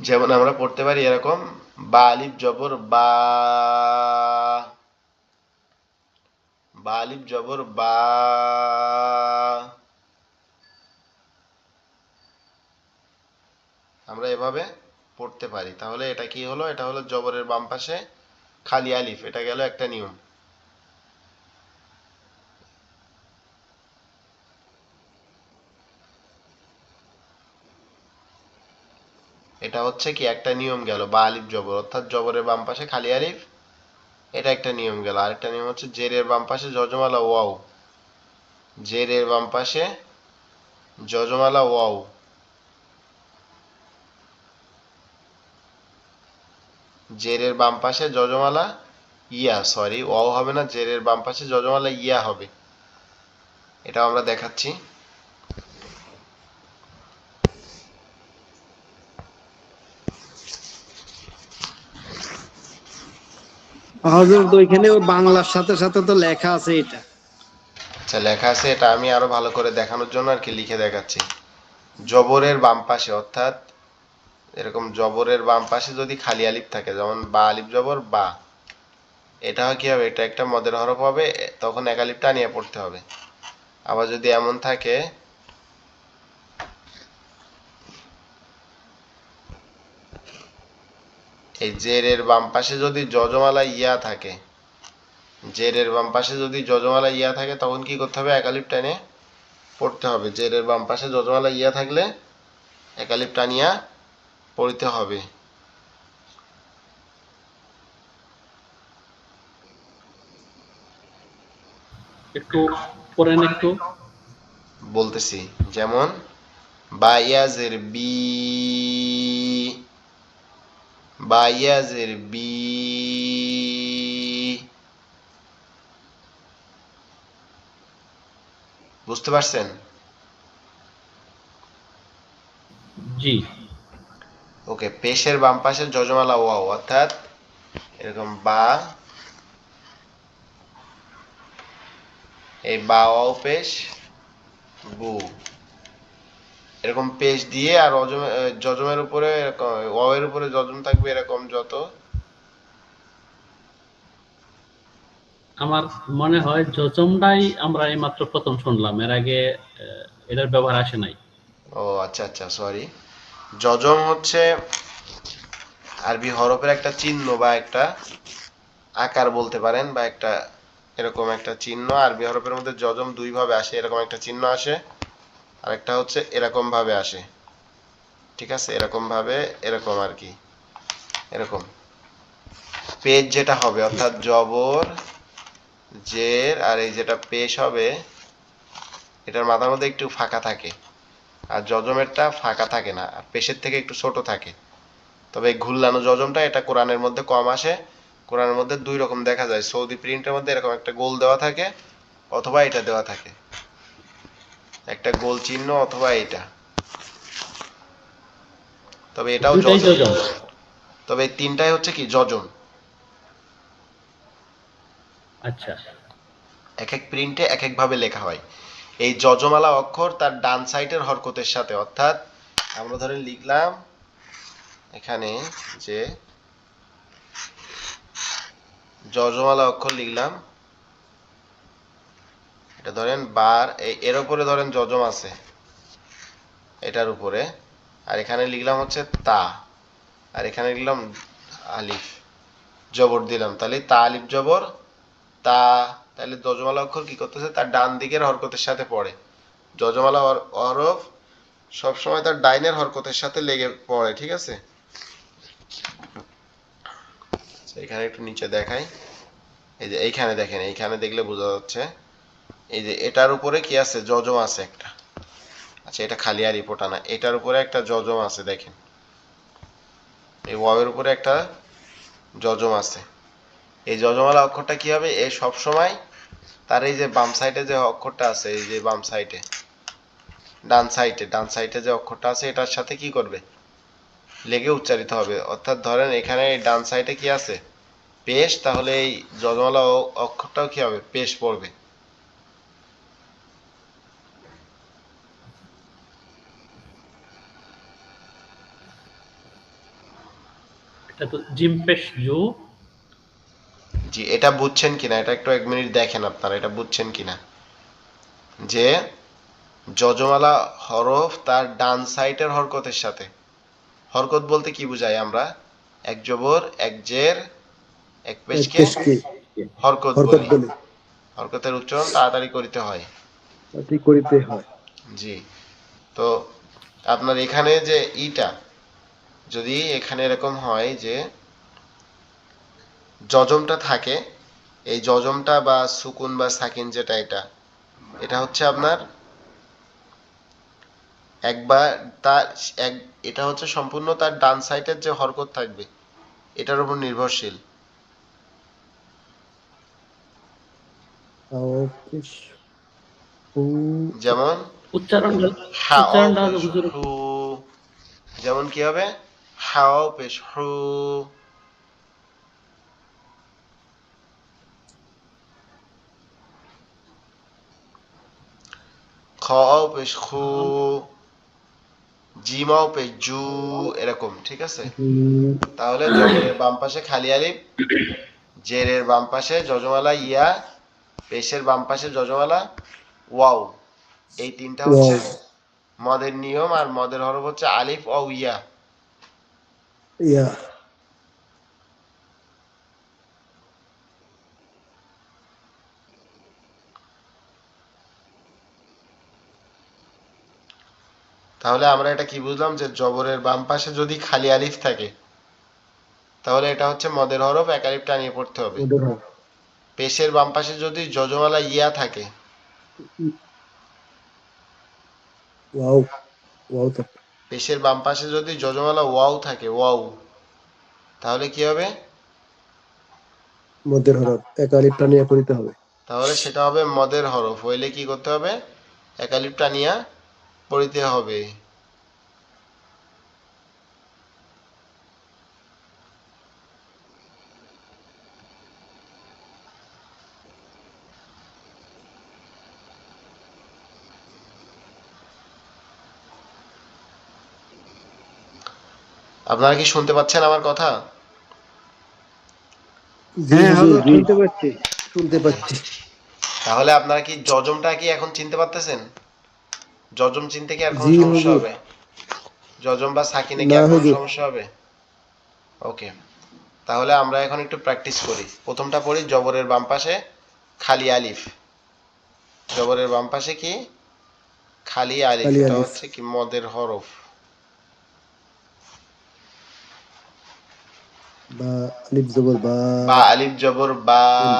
যেমন আমরা পড়তে পারি এরকম, বা, আলিফ জবর বা, বা, আলিফ জবর বা, আমরা এভাবে পড়তে পারি। তাহলে এটা কি হলো, এটা হলো জবরের বাম পাশে খালি আলিফ, এটা গেল একটা নিয়ম। এটা হচ্ছে কি একটা নিয়ম গেল, বা আলিফ জবর অর্থাৎ জবরের বাম পাশে খালি আলিফ, এটা একটা নিয়ম গেল। আরেকটা নিয়ম হচ্ছে জেরের বাম পাশে যজমালা ওয়াও, জেরের বাম পাশে যজমালা ওয়াও, জেরের বাম পাশে যজমালা ইয়া, সরি ওয়াও হবে না, জেরের বাম পাশে যজমালা ইয়া হবে। এটা আমরা দেখাচ্ছি। হযরত তো ওইখানে ওই বাংলার সাথে সাথে তো লেখা আছে এটা। আচ্ছা লেখা আছে, এটা আমি আরো ভালো করে দেখানোর জন্য আর কি লিখে দেখাচ্ছি। জবরের বাম পাশে অর্থাৎ এরকম জবরের বাম পাশে যদি খালি আলিফ থাকে, যেমন বা আলিফ জবর বা, এটা হয় কি হবে, এটা একটা মদের হরফ হবে, তখন এক আলিফ টানিয়ে পড়তে হবে। আবার যদি এমন থাকে এই জেরের বাম পাশে যদি যজমালা ইয়া থাকে, জেরের বাম পাশে যদি যজমালা ইয়া থাকে তখন কি করতে হবে, এক আলিফ টেনে পড়তে হবে। জেরের বাম পাশে যজমালা ইয়া থাকলে এক আলিফ টানিয়া পড়তে হবে। একটু পড়েন একটু। বলতেছি, যেমন বায়াজের বি, বায়াজের বি, বুঝতে পারছেন? জি। ওকে, পেশের বাম পাশে যজমালা ওয়াও অর্থাৎ এরকম বা, এই বা ওয়াও পেশ বু, এরকম পেশ দিয়ে আর যজমের উপরে ওয়াও এর উপরে যজম থাকবে এরকম যত। আমার মনে হয় জজমটাই আমরা এইমাত্র প্রথম শুনলাম, এর আগে এটার ব্যবহার আসে নাই। ও আচ্ছা আচ্ছা, সরি। যজম হচ্ছে আরবি হরফের একটা চিহ্ন বা একটা আকার বলতে পারেন, বা একটা এরকম একটা চিহ্ন। আরবি হরফের মধ্যে যজম দুই ভাবে আসে, এরকম একটা চিহ্ন আসে, আর একটা হচ্ছে এরকম ভাবে আসে। ঠিক আছে, এরকম ভাবে, এরকম আর কি, এরকম পেজ যেটা হবে অর্থাৎ জবর জের আর এই যেটা পেশ হবে, এটার মাথার মধ্যে একটু ফাঁকা থাকে, আর যজমেরটা ফাঁকা থাকে না, আর পেশের থেকে একটু ছোট থাকে। তবে এই ঘুল্লানো যজমটা এটা কোরআনের মধ্যে কম আসে। কোরআনের মধ্যে দুই রকম দেখা যায়, সৌদি প্রিন্টের মধ্যে এরকম একটা গোল দেওয়া থাকে, অথবা এটা দেওয়া থাকে, একটা গোল চিহ্ন অথবা এটা। তবে এটাও দুইটাই যজম, জজম। তবে এই তিনটাই হচ্ছে কি যজম। আচ্ছা। এক এক প্রিন্টে এক এক ভাবে লেখা হয়। এই যজমালা অক্ষর তার ডান সাইডের হরকতের সাথে, অর্থাৎ আমরা ধরেন লিখলাম এখানে যে যজমালা অক্ষর লিখলাম, এটা ধরেন বার, এর উপরে ধরেন যজম আছে এটার উপরে, আর এখানে লিখলাম হচ্ছে তা, আর এখানে লিখলাম আলিফ, জবর দিলাম, তাহলে তা আলিফ জবর তা, তাহলে যজমালা অক্ষর কি করতেছে, তার ডান দিকের হরকতের সাথে পড়ে। যজমালা হরফ সবসময় তার ডাইনের হরকতের সাথে লেগে পড়ে। ঠিক আছে, এখানে একটু নিচে দেখাই, এই যে এইখানে দেখেন, এইখানে দেখলে বোঝা যাচ্ছে, এই যে এটার উপরে কি আছে, যজম আছে একটা। আচ্ছা এটা খালি আর রিপোর্টা না, এটার উপরে একটা যজম আছে দেখেন, এই ওয়াবের উপরে একটা যজম আছে। এই যজমালা অক্ষরটা কি হবে, এই সব সময় তার এই যে বাম সাইডে যে অক্ষরটা আছে, এই যে বাম সাইডে, ডান সাইডে যে অক্ষরটা আছে এটার সাথে কি করবে, লেগে উচ্চারিত হবে। অর্থাৎ ধরেন এখানে ডান সাইডে কি আছে, পেশ, তাহলে এই যজমালা অক্ষরটাও কি হবে, পেশ পড়বে। এটা তো জিম পেশ জু। জি, এটা বুঝছেন কিনা, এটা একটু এক মিনিট দেখেন আপনারা, এটা বুঝছেন কিনা, যে যজমালা হরফ তার ডান সাইডের হরকতের সাথে, হরকত বলতে কি বুঝাই আমরা, এক জবর এক জের এক এক পেশকে পেশকে হরকত হরকত বলি। বলে হরকতের উচ্চারণ তাড়াতাড়ি করিতে হয়। এটি করিতে হয়। জি, তো আপনার এখানে যে ইটা, যদি এখানে এরকম হয় যে যজমটা থাকে, এই যজমটা বা সুকুন বা সাকিন যেটা এটা হচ্ছে আপনার একবার তার এক এটা হচ্ছে সম্পূর্ণ তার ডান সাইডের যে হরকত থাকবে এটার উপর নির্ভরশীল। হাওপেশ হু যেমন উচ্চারণটা হাও উচ্চারণটা পেশ হুজুর হু, যেমন কি হবে হাও পেশ হু, খাও পেশ খু, জিমাও পেশ জু, এরকম, ঠিক আছে? তাহলে জবরের বাম পাশে খালি আলিফ, জেরের বাম পাশে যজমালা ইয়া, পেশের বাম পাশে যজমালা ওয়াও, এই তিনটা হচ্ছে ওয়াও মদের নিয়ম। আর মদের হরফ হচ্ছে আলিফ ও ইয়া। ইয়া তাহলে আমরা এটা কি বুঝলাম যে জবরের বাম পাশে যদি খালি আলিফ থাকে তাহলে এটা হচ্ছে মদের হরফ, এক আলিফ টানিয়ে পড়তে হবে। ওদের হয় পেশের বাম পাশে যদি যজমালা ইয়া থাকে, ওয়াও ওয়াও তো পেশের বাম পাশে যদি যজমালা ওয়াও থাকে, ওয়াও, তাহলে কি হবে? মধ্যের হরফ এক আলিফ টানিয়া পড়িতে হবে। তাহলে সেটা হবে মদের হরফ, হইলে কি করতে হবে? এক আলিফ টানিয়া পড়িতে হবে। আপনারা কি শুনতে পাচ্ছেন আমার কথা? জি হ্যাঁ হুজুর হুজুর জি শুনতে পাচ্ছি। শুনতে পাচ্ছি। তাহলে আপনারা কি যজমটা কি এখন চিনতে পারতেছেন? যজম চিনতে কি আর কোনো জি সমস্যা হুজুর। হবে? যজম বা সাকিনে কি না আর কোনো হুজুর। সমস্যা হবে? ওকে, তাহলে আমরা এখন একটু প্র্যাকটিস করি। প্রথমটা পড়ি, জবরের বাম পাশে খালি আলিফ। জবরের বাম পাশে কি? খালি আলিফ, খালি এটা আলিফ হচ্ছে কি মদের হরফ। বা আলিফ জবর বা বা আলিফ জবর বা, উম,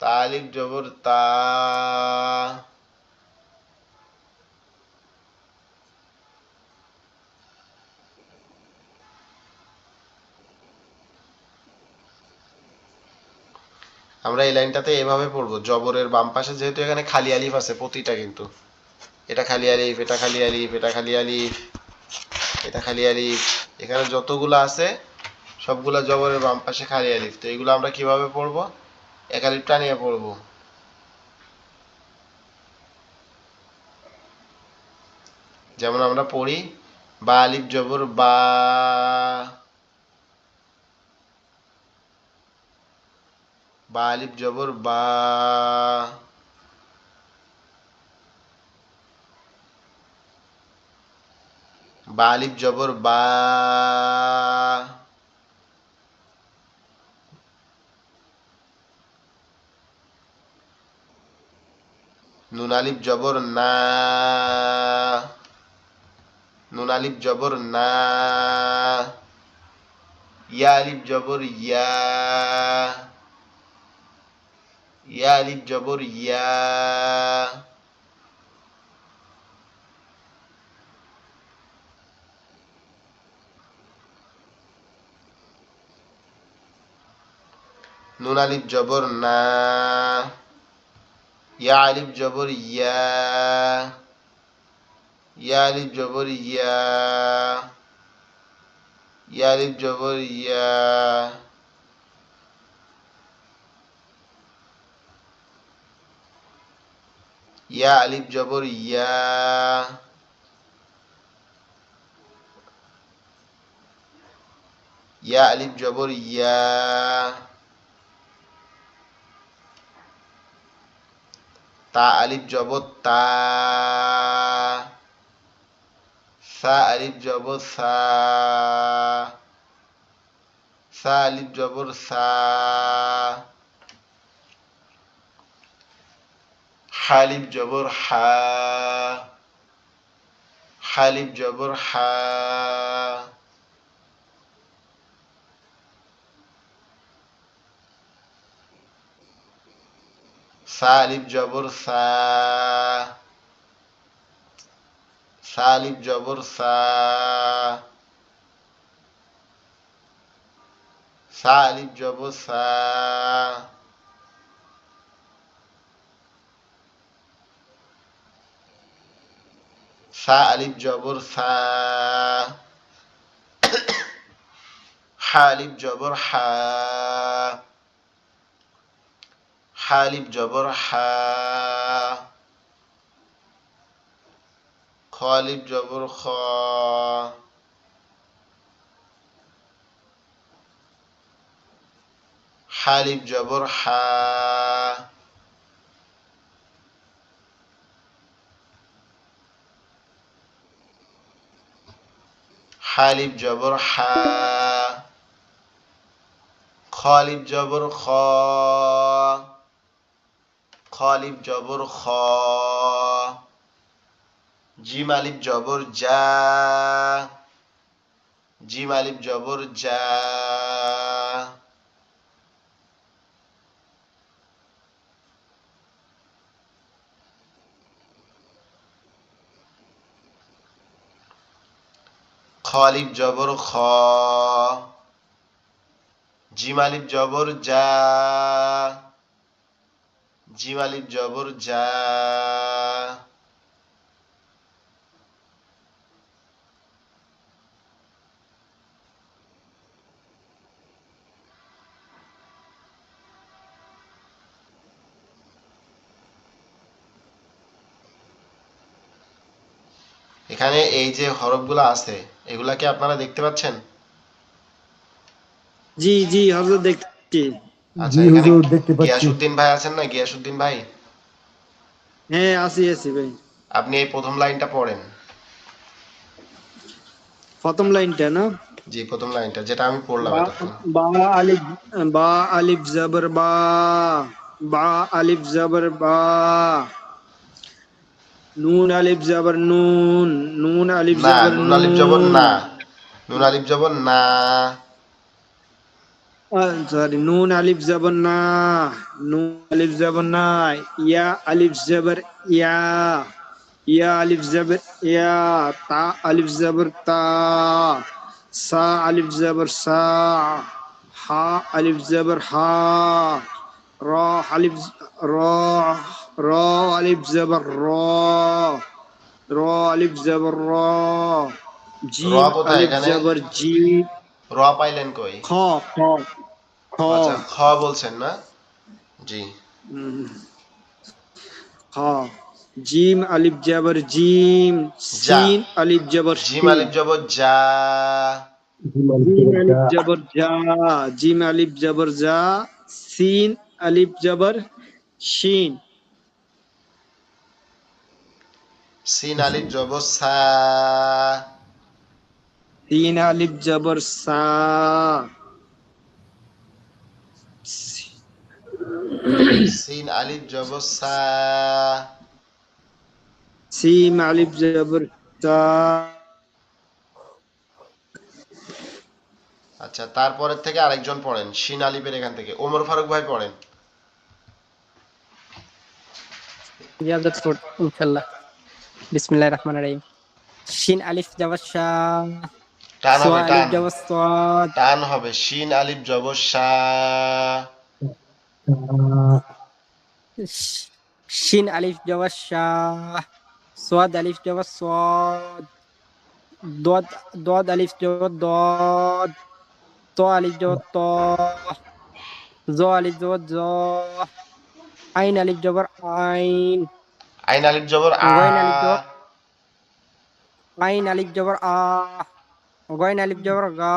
তা আলিফ জবর তা, আমরা এই লাইনটাতে এভাবে পড়বো। জবরের বাম পাশে যেহেতু এখানে খালি আলিফ আছে প্রতিটা, কিন্তু এটা খালি আলিফ, এটা খালি আলিফ, এটা খালি আলিফ, এটা খালি আলিফ, এখানে যতগুলো আছে সবগুলা জবরের বাম পাশে খালি আলিফ। তো এগুলো আমরা কিভাবে পড়বো? এক আলিফ টানিয়ে পড়বো। যেমন আমরা পড়ি বা আলিফ জবর বা, বা আলিফ জবর বা, বা আলিফ জবর বা, নুন আলিফ জবর না, নুন আলিফ জবর না, ইয়া আলিফ জবর ইয়া, ইয়া আলিফ জবর ইয়া, নুন আলিফ জবর না, ইয়া আলিফ জবর ইয়া, ইয়া আলিফ জবর ইয়া, ইয়া আলিফ জবর ইয়া, ইয়া আলিফ জবর ইয়া, ইয়া আলিফ জবর ইয়া, তা আলিফ জবর তা, সা আলিফ জবর সা, সা আলিফ জবর সা, হা আলিফ জবর হা, হালিফ জবর হা, সালিফ জবর সা, সালিফ জবর সা, সালিফ জবর সা, সালিফ জবর সা, হালিফ জবর হা, হালিফ জবর হা, খালিফ জবর খ, হালিফ জবর হা, হালিফ জবর হা, খালিফ জবর খ, খালিফ জবর খ, জিম আলিফ জবর যা, জিম আলিফ জবর যা, খালিফ জবর খ, জিম আলিফ জবর যা, জিম আলিফ জবর যা, এখানে এই যে হরফগুলো আছে এগুলা কি আপনারা দেখতে পাচ্ছেন? জি জি হযরত দেখছি। আচ্ছা, জি এখানে হুজুর দেখতে পাচ্ছি। গিয়াসউদ্দিন ভাই আছেন না? গিয়াসউদ্দিন ভাই, হ্যাঁ আছি আছি ভাই। আপনি এই প্রথম লাইনটা পড়েন। প্রথম লাইনটা না? জি, প্রথম লাইনটা যেটা আমি পড়লাম বা এতক্ষণ। বা আলিফ, বা আলিফ জবর বা, বা আলিফ জবর বা, নুন আলিফ জবর নুন, নুন আলিফ না, জবর নুন আলিফ জবর নুন, না, নুন আলিফ জবর না, সরি নুন আলিফ জবর না, নুন আলিফ জবর না, ইয়া আলিফ জবর ইয়া, ইয়া আলিফ জবর ইয়া, তা আলিফ জবর তা, সা আলিফ জবর সা, হা আলিফ জবর হা, র আলিফ র, র আলিফ জবর র, র আলিফ জবর র, র জিম কোথায় আলিফ এখানে? জবর জি, র পাইলেন কই? খ খ খ, আচ্ছা, খ বলছেন না? জি। উম, খ, জিম আলিফ জবর জিম, যা, সিন আলিফ জবর জিম সিন, আলিফ জবর যা, জিম আলিফ জবর যা, জিম আলিফ জবর যা, সিন আলিফ জবর শিন, সিন আলিফ জবর সা, সিন আলিফ জবর সা, সিন আলিফ জবর সা, সিম আলিফ জবর সা, আচ্ছা, তারপরের থেকে আরেকজন পড়েন শিন আলিফের এখান থেকে, ওমর ফারুক ভাই পড়েন। জি হযরত ইনশাআল্লাহ। বিসমিল্লাহির রহমানির রহিম। শিন আলিফ জবর শা, টান সোয়া হবে, আলিফ টান, জবর সাদ, টান হবে, শিন আলিফ জবর সা, শিন আলিফ জবর শা, সোয়াদ আলিফ জবর সাদ, দদ দদ আলিফ জবর দদ, ত আলিফ জবর ত, জ আলিফ জবর জ, আইন আলিফ জবর আইন, আইন আলিফ জবর আ, গইন আলিফ জবর আইন আলিফ জবর আ, গইন আলিফ জবর গা,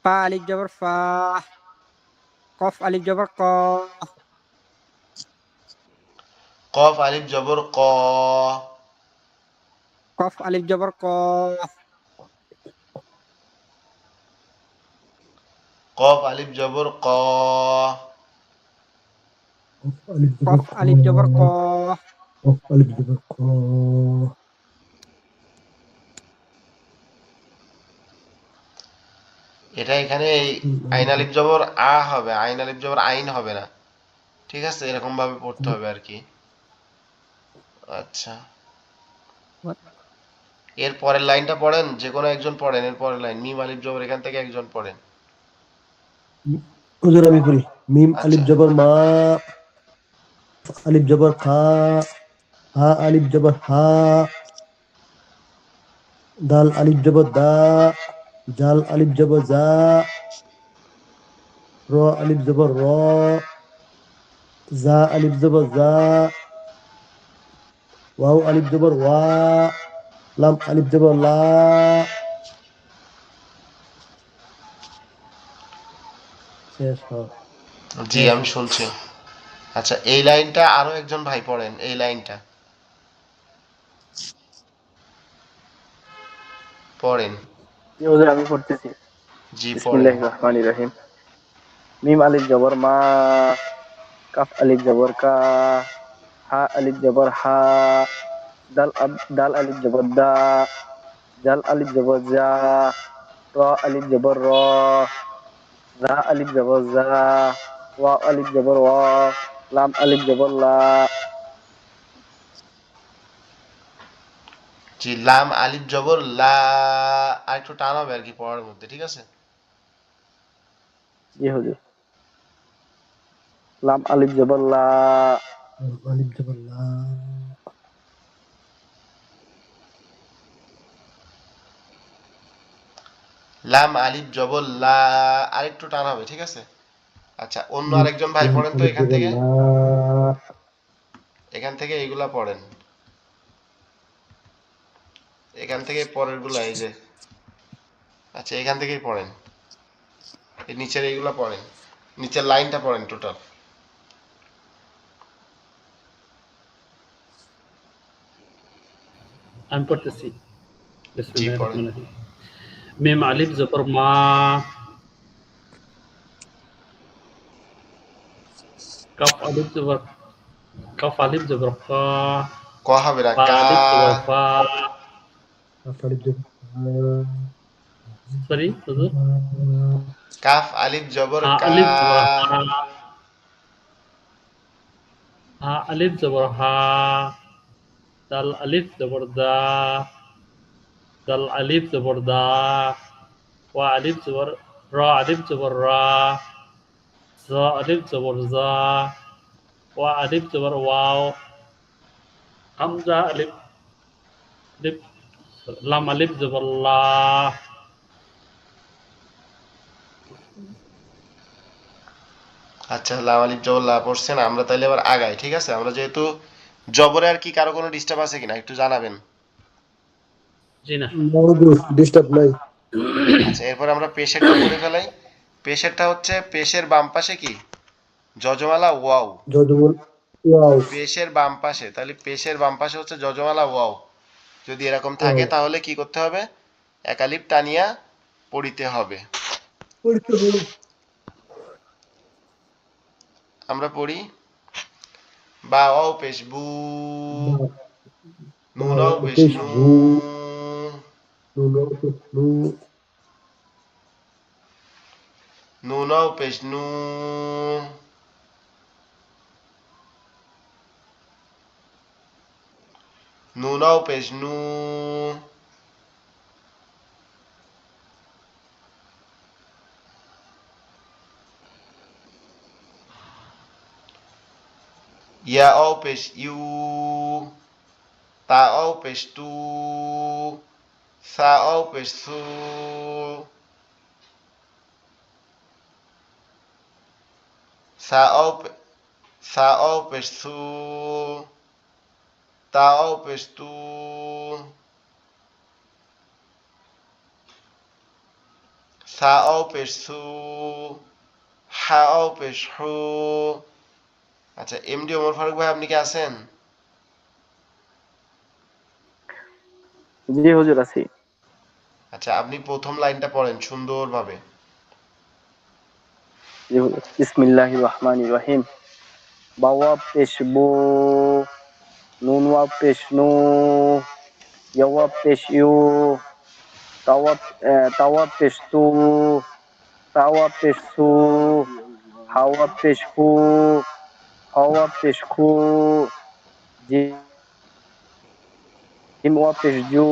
ফা আলিফ জবর ফা, কফ আলিফ জবর ক, কফ আলিফ জবর ক, কফ আলিফ জবর ক, কফ আলিফ জবর ক, কফ আলিফ জবর ক, কফ আলিফ জবর ক, এটা এখানে এই আইন আলিফ জবর আ হবে, আইন আলিফ জবর আইন হবে না, ঠিক আছে, এরকম ভাবে পড়তে হবে আর কি। আচ্ছা, এর পরের লাইনটা পড়েন, যে কোনো একজন পড়েন, এর পরের লাইন মিম আলিফ জবর, এখান থেকে একজন পড়েন। হুজুর আমি পড়ি। মিম আলিফ আচ্ছা, জবর মা, আলিফ জবর খা, হা আলিফ জবর হা, দাল আলিফ জবর দা, জাল আলিফ জবর জা, র আলিফ জবর র, জা আলিফ জবর জা, ওয়াও আলিফ জবর ওয়া, লাম আলিফ জবর লা। শেষ হয়। জি আমি শুনছি। আচ্ছা, এই লাইনটা আরো একজন ভাই পড়েন, এই লাইনটা পড়েন। জি হুজুর আমি পড়তেছি। জি পড়েন। বিসমিল্লাহির রহমানির রহিম। মিম আলিফ জবর মা, কাফ আলিফ জবর কা, হা আলিফ জবর হা, দাল আলিফ জবর দা, জাল আলিফ জবর জা, র আলিফ জবর র, জা আলিফ জবর জা, ওয়া আলিফ জবর ওয়া, লাম আলিফ জবর লা। জি, লাম আলিফ জবর লা, আর একটু টান হবে আর কি পড়ার মধ্যে, ঠিক আছে। জি হুজুর। লাম আলিফ জবর লা, আলিফ জবর লা, লাম আলিফ জবর লা, আর একটু টান হবে, ঠিক আছে। আচ্ছা, অন্য আরেকজন ভাই লাম পড়েন তো আলিফ এখান জবর থেকে, লা, এখান থেকে এইগুলা পড়েন, এখান থেকে পরের গুলা, এই যে, আচ্ছা এখান থেকেই পড়েন, এই নিচের এইগুলা পড়েন, নিচের লাইনটা পড়েন টোটাল। আমি পড়তেছি। জি বিসমিল্লাহির পড়েন। রহমানির রহিম। মিম আলিফ জবর মা, কাফ আলিফ জবর কা, ক হবে না, ফা কা। আলিফ জবর ফা, কাফ আলিফ জবর সরি হুজুর, কাফ আলিফ জবর হা কা, আলিফ জবর হা, হা আলিফ জবর হা, দাল আলিফ জবর দা, দাল আলিফ জবর দা, ওয়া আলিফ জবর, র আলিফ জবর রা, জা আলিফ জবর জা, ওয়া আলিফ জবর ওয়াও, হামজা আলিফ আলিফ, লাম আলিফ জবর লা। আচ্ছা, লাম আলিফ জবর লা পড়ছেন, আমরা তাইলে এবার আগাই, ঠিক আছে। আমরা যেহেতু জবরে আর কি কারো কোনো ডিস্টার্ব আছে কিনা একটু জানাবেন। জি না। ডিস্টার্ব নাই। আচ্ছা, এরপর আমরা পেশেরটা পড়ে ফেলাই। পেশেরটা হচ্ছে, পেশের বাম পাশে কি যজমালা ওয়াও, যজমন ওয়াও, পেশের বাম পাশে, তাহলে পেশের বাম পাশে হচ্ছে যজমালা ওয়াও। যদি এরকম থাকে ওয়াও তাহলে কি করতে হবে, একালিপ টানিয়া পড়িতে হবে। পড়তে হবে। আমরা পড়ি, বা ও পেশ বু, নুন ও পেশ পেশ নু, ভু, নুন পেশ নু, নুন ও পেশ নু, নুন ও পেশ নু, ইয়া ও পেশ ইউ, তা ও পেশ তু, সা ও পেশ সু, সা ও সা ও পেশ সু, তা ও পেশ তু, সা ও পেশ সু, হা ও পেশ হু। আচ্ছা, এমডি ওমর ফারুক ভাই, আপনি কি আছেন? জি হুজুর আছি। আচ্ছা, আপনি প্রথম লাইনটা পড়েন সুন্দরভাবে। জি হুজুর। বিসমিল্লাহির রহমানির রহিম। বাওয়া পেশ বো, নুন ওয়া পেশ নু, ইয়াওয়া পেশ ইউ, তাওয়া পেশ তু, তাওয়া পেশ সু, হাওয়া পেশ হু, হাওয়া পেশ খু, জিম ওয়া পেশ জু,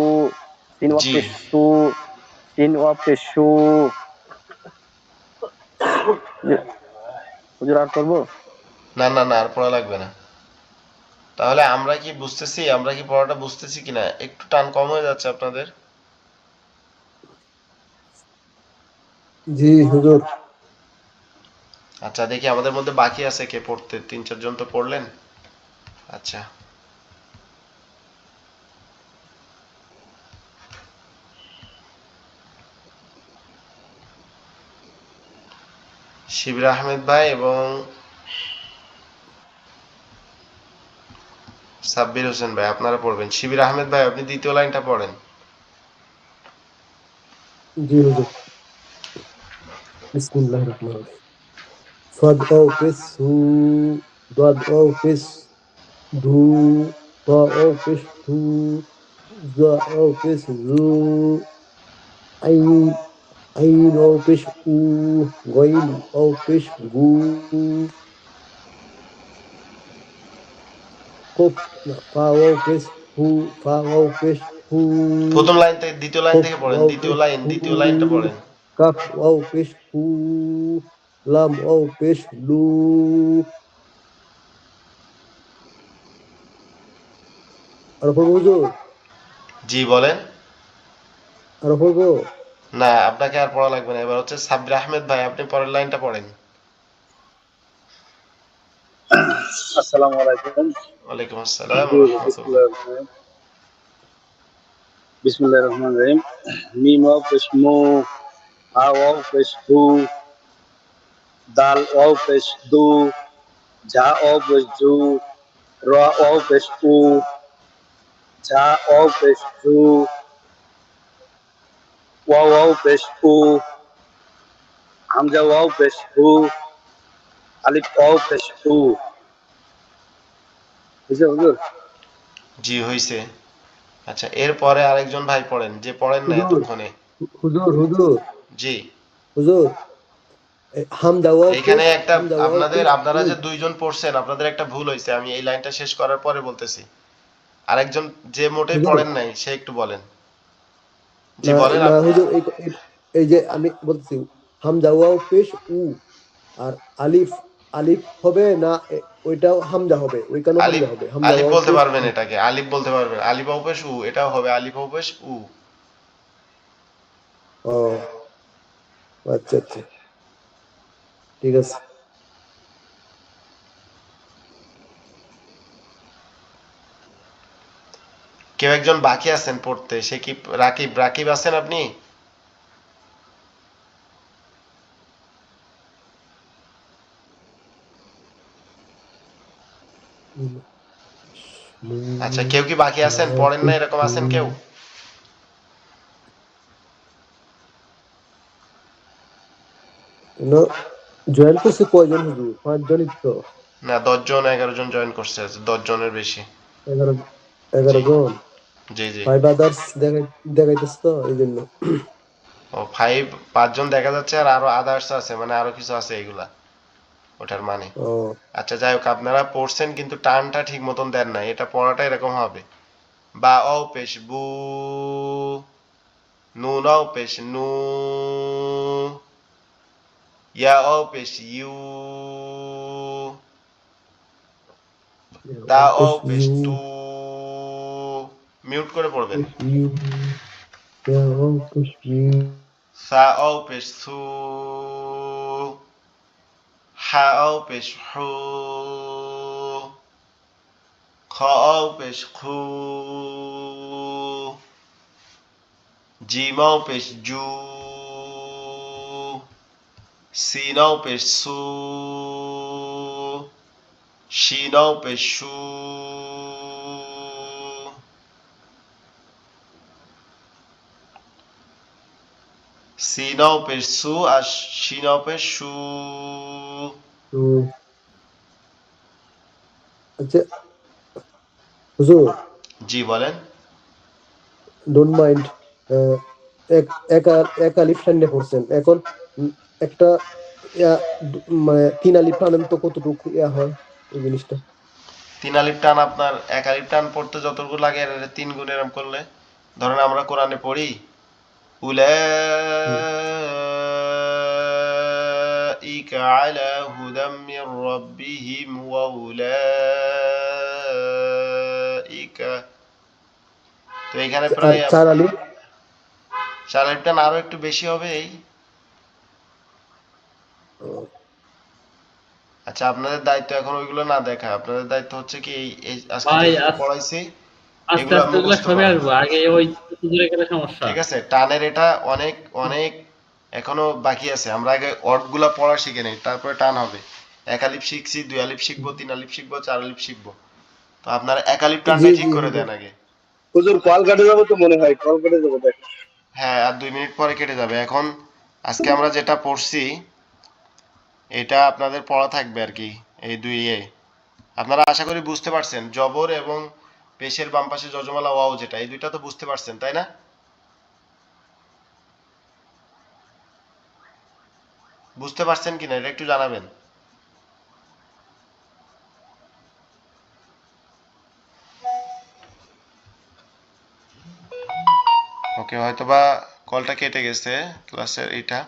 সিন ওয়া জি। পেশ সু, সিন ওয়া পেশ সু। হুজুর আর করবো? না না না, আর পড়া লাগবে না। তাহলে আমরা কি বুঝতেছি, আমরা কি পড়াটা বুঝতেছি কিনা? একটু টান কম হয়ে যাচ্ছে আপনাদের। জি হুজুর। আচ্ছা দেখি আমাদের মধ্যে বাকি আছে কে পড়তে, 3-4 জন তো পড়লেন। আচ্ছা, শিবির আহমেদ ভাই এবং সাব্বির হোসেন ভাই আপনারা পড়বেন। শিবির আহমেদ ভাই আপনি দ্বিতীয় লাইনটা পড়েন। জি হুজুর। বিসমিল্লাহির রহমানির রহিম। সাদ ওয়াও পেশ সু, দাদ ওয়াও পেশ ধু, তা ওয়াও পেশ ধু, জা ওয়াও পেশ জু, আইন আইন ওয়াও পেশ উ, গইন ওয়াও পেশ গু, কফ না, ফা ওয়াও পেশ হু, ফা ওয়াও পেশ হু, প্রথম লাইন থেকে দ্বিতীয় লাইন কফ থেকে পড়েন, ওয়াও দ্বিতীয় পেশ লাইন, হু, দ্বিতীয় লাইনটা পড়েন। কাফ ওয়াও পেশ হু, লাম ওয়াও পেশ লু। আর পড়বো হুজুর? জি বলেন। আর পড়বো? না আপনাকে আর পড়া লাগবে না, এবার হচ্ছে সাব্বির আহমেদ ভাই আপনি পরের লাইনটা পড়েন। আসসালামু আলাইকুম। ওয়ালাইকুম আসসালাম জি, রহমতুল্লাহ। বিসমিল্লাহির রহমানির রহিম। মিম ওয়াও পেশ মু, হা ওয়াও পেশ হু, দাল ওয়াও পেশ দু, ঝা ওয়াও পেশ জু, র ওয়াও পেশ উ, ঝা ওয়াও পেশ জু, ওয়া ওয়াও পেশ উ, হামজা ওয়াও পেশ হু, আলিফ ওয়াও পেশ উ। বুঝছে হুজুর? জি হইছে। আচ্ছা এরপরে আরেকজন ভাই পড়েন যে পড়েন না হুজুর এতক্ষণে। হুজুর হুজুর জি। হুজুর, হামদা ওয়াও এইখানে পেশ, একটা হামদা ওয়াও পেশ আপনারা উ। যে 2 জন পড়ছেন আপনাদের একটা ভুল হয়েছে, আমি এই লাইনটা শেষ করার পরে বলতেছি। আরেকজন যে মোটেই হুজুর পড়েন নাই সে একটু বলেন। জি না বলেন না হুজুর, এই যে আমি বলতেছি, হামদা ওয়াও পেশ উ, আর আলিফ আলিফ হবে না, ওইটাও হামজা হবে, ওইখানেও আলিফ, হামজা হবে, হামদা আলিফ ওয়াও বলতে পেশ পারবেন, উ। এটাকে আলিফ বলতে পারবেন, আলিফ অপেশ উ এটাও হবে আলিফ অপেশ উ। ও আচ্ছা আচ্ছা, ঠিক আছে। কেউ একজন বাকি আছেন পড়তে, সে কি রাকিব? রাকিব আছেন আপনি? আচ্ছা কেউ কি বাকি আছেন পড়েন না এরকম আছেন কেউ? জয়েন করছে কয়জন হুজুর? 5 জনই তো। না 10 জন 11 জন জয়েন করছে, 10 জনের বেশি। 11, জি 11 জন। জি জি। 5 others দেখাইতেছে তো এই জন্য। ও 5জন দেখা যাচ্ছে, আর আরো আদার্স আছে, মানে আরো কিছু আছে এগুলা ওটার মানে। ও আচ্ছা যাই হোক, আপনারা পড়ছেন কিন্তু টানটা ঠিক মতন দেন না, এটা পড়াটা এরকম হবে। বা অ পেশ বু, নুন অ পেশ নু, ইয়া অ পেশ ইউ, তা অ পেশ পেশ ইউ, তু। মিউট করে পড়বেন। পেশ ইউ, পেশ ইউ। সা অ পেশ সু, হা অ পেশ হু, খ অ পেশ খু, জিম অ পেশ জু, সিন অ পেশ সু, শিন অ পেশ শু। সিন অ পেশ সু আর শিন অ পেশ শু। তো আচ্ছা হুজুর, জি বলেন। ডোন্ট মাইন্ড, এক এক এক আলিফ টান্নে পড়ছেন এখন, একটা মানে 3 আলিফ টানেন তো কতটুকু হয় এই জিনিসটা? 3 আলিফ টান আপনার 1 আলিফ টান পড়তে যতটুকু লাগে এর 3 গুণ এরকম করলে, ধরেন আমরা কোরআনে পড়ি হুম। উলাইকা আলা হুদাম মির রাব্বিহিম ওয়া উলাইকা, তো এখানে আর প্রায় 4 আলিফ? 4 আলিফ টান আরো একটু বেশি হবে এই। আচ্ছা, আপনাদের দায়িত্ব এখন ওইগুলো না দেখা, আপনাদের দায়িত্ব হচ্ছে কি এই আজকে ভাই যেগুলো পড়াইছি আস্তে এগুলো আস্তে ওগুলো মুখস্থ সবে করা। আসবো, আগে ওই দূরে গেলে সমস্যা। ঠিক আছে, টানের এটা অনেক অনেক এখনো বাকি আছে, আমরা আগে অর্ড গুলা পড়া শিখে নেই, তারপরে টান হবে। 1 আলিফ শিখছি, 2 আলিফ শিখবো, 3 আলিফ শিখবো, 4 আলিফ শিখবো। তো আপনারা 1 আলিফ জি টানটাই ঠিক জি করে হুজুর। দেন আগে। হুজুর কল কেটে যাবো তো মনে হয়, কল কেটে যাবো দেখ। হ্যাঁ, আর 2 মিনিট পরে কেটে যাবে। এখন আজকে আমরা যেটা পড়ছি এটা আপনাদের পড়া থাকবে আর কি, এই দুই আপনারা আশা করি বুঝতে পারছেন। জবর এবং পেশের বাম পাশে যজমালা ওয়াও, যেটা এই দুইটা তো বুঝতে পারছেন তাই না? বুঝতে পারছেন কিনা এটা একটু জানাবেন। ওকে, হয়তোবা কলটা কেটে গেছে ক্লাসের এইটা।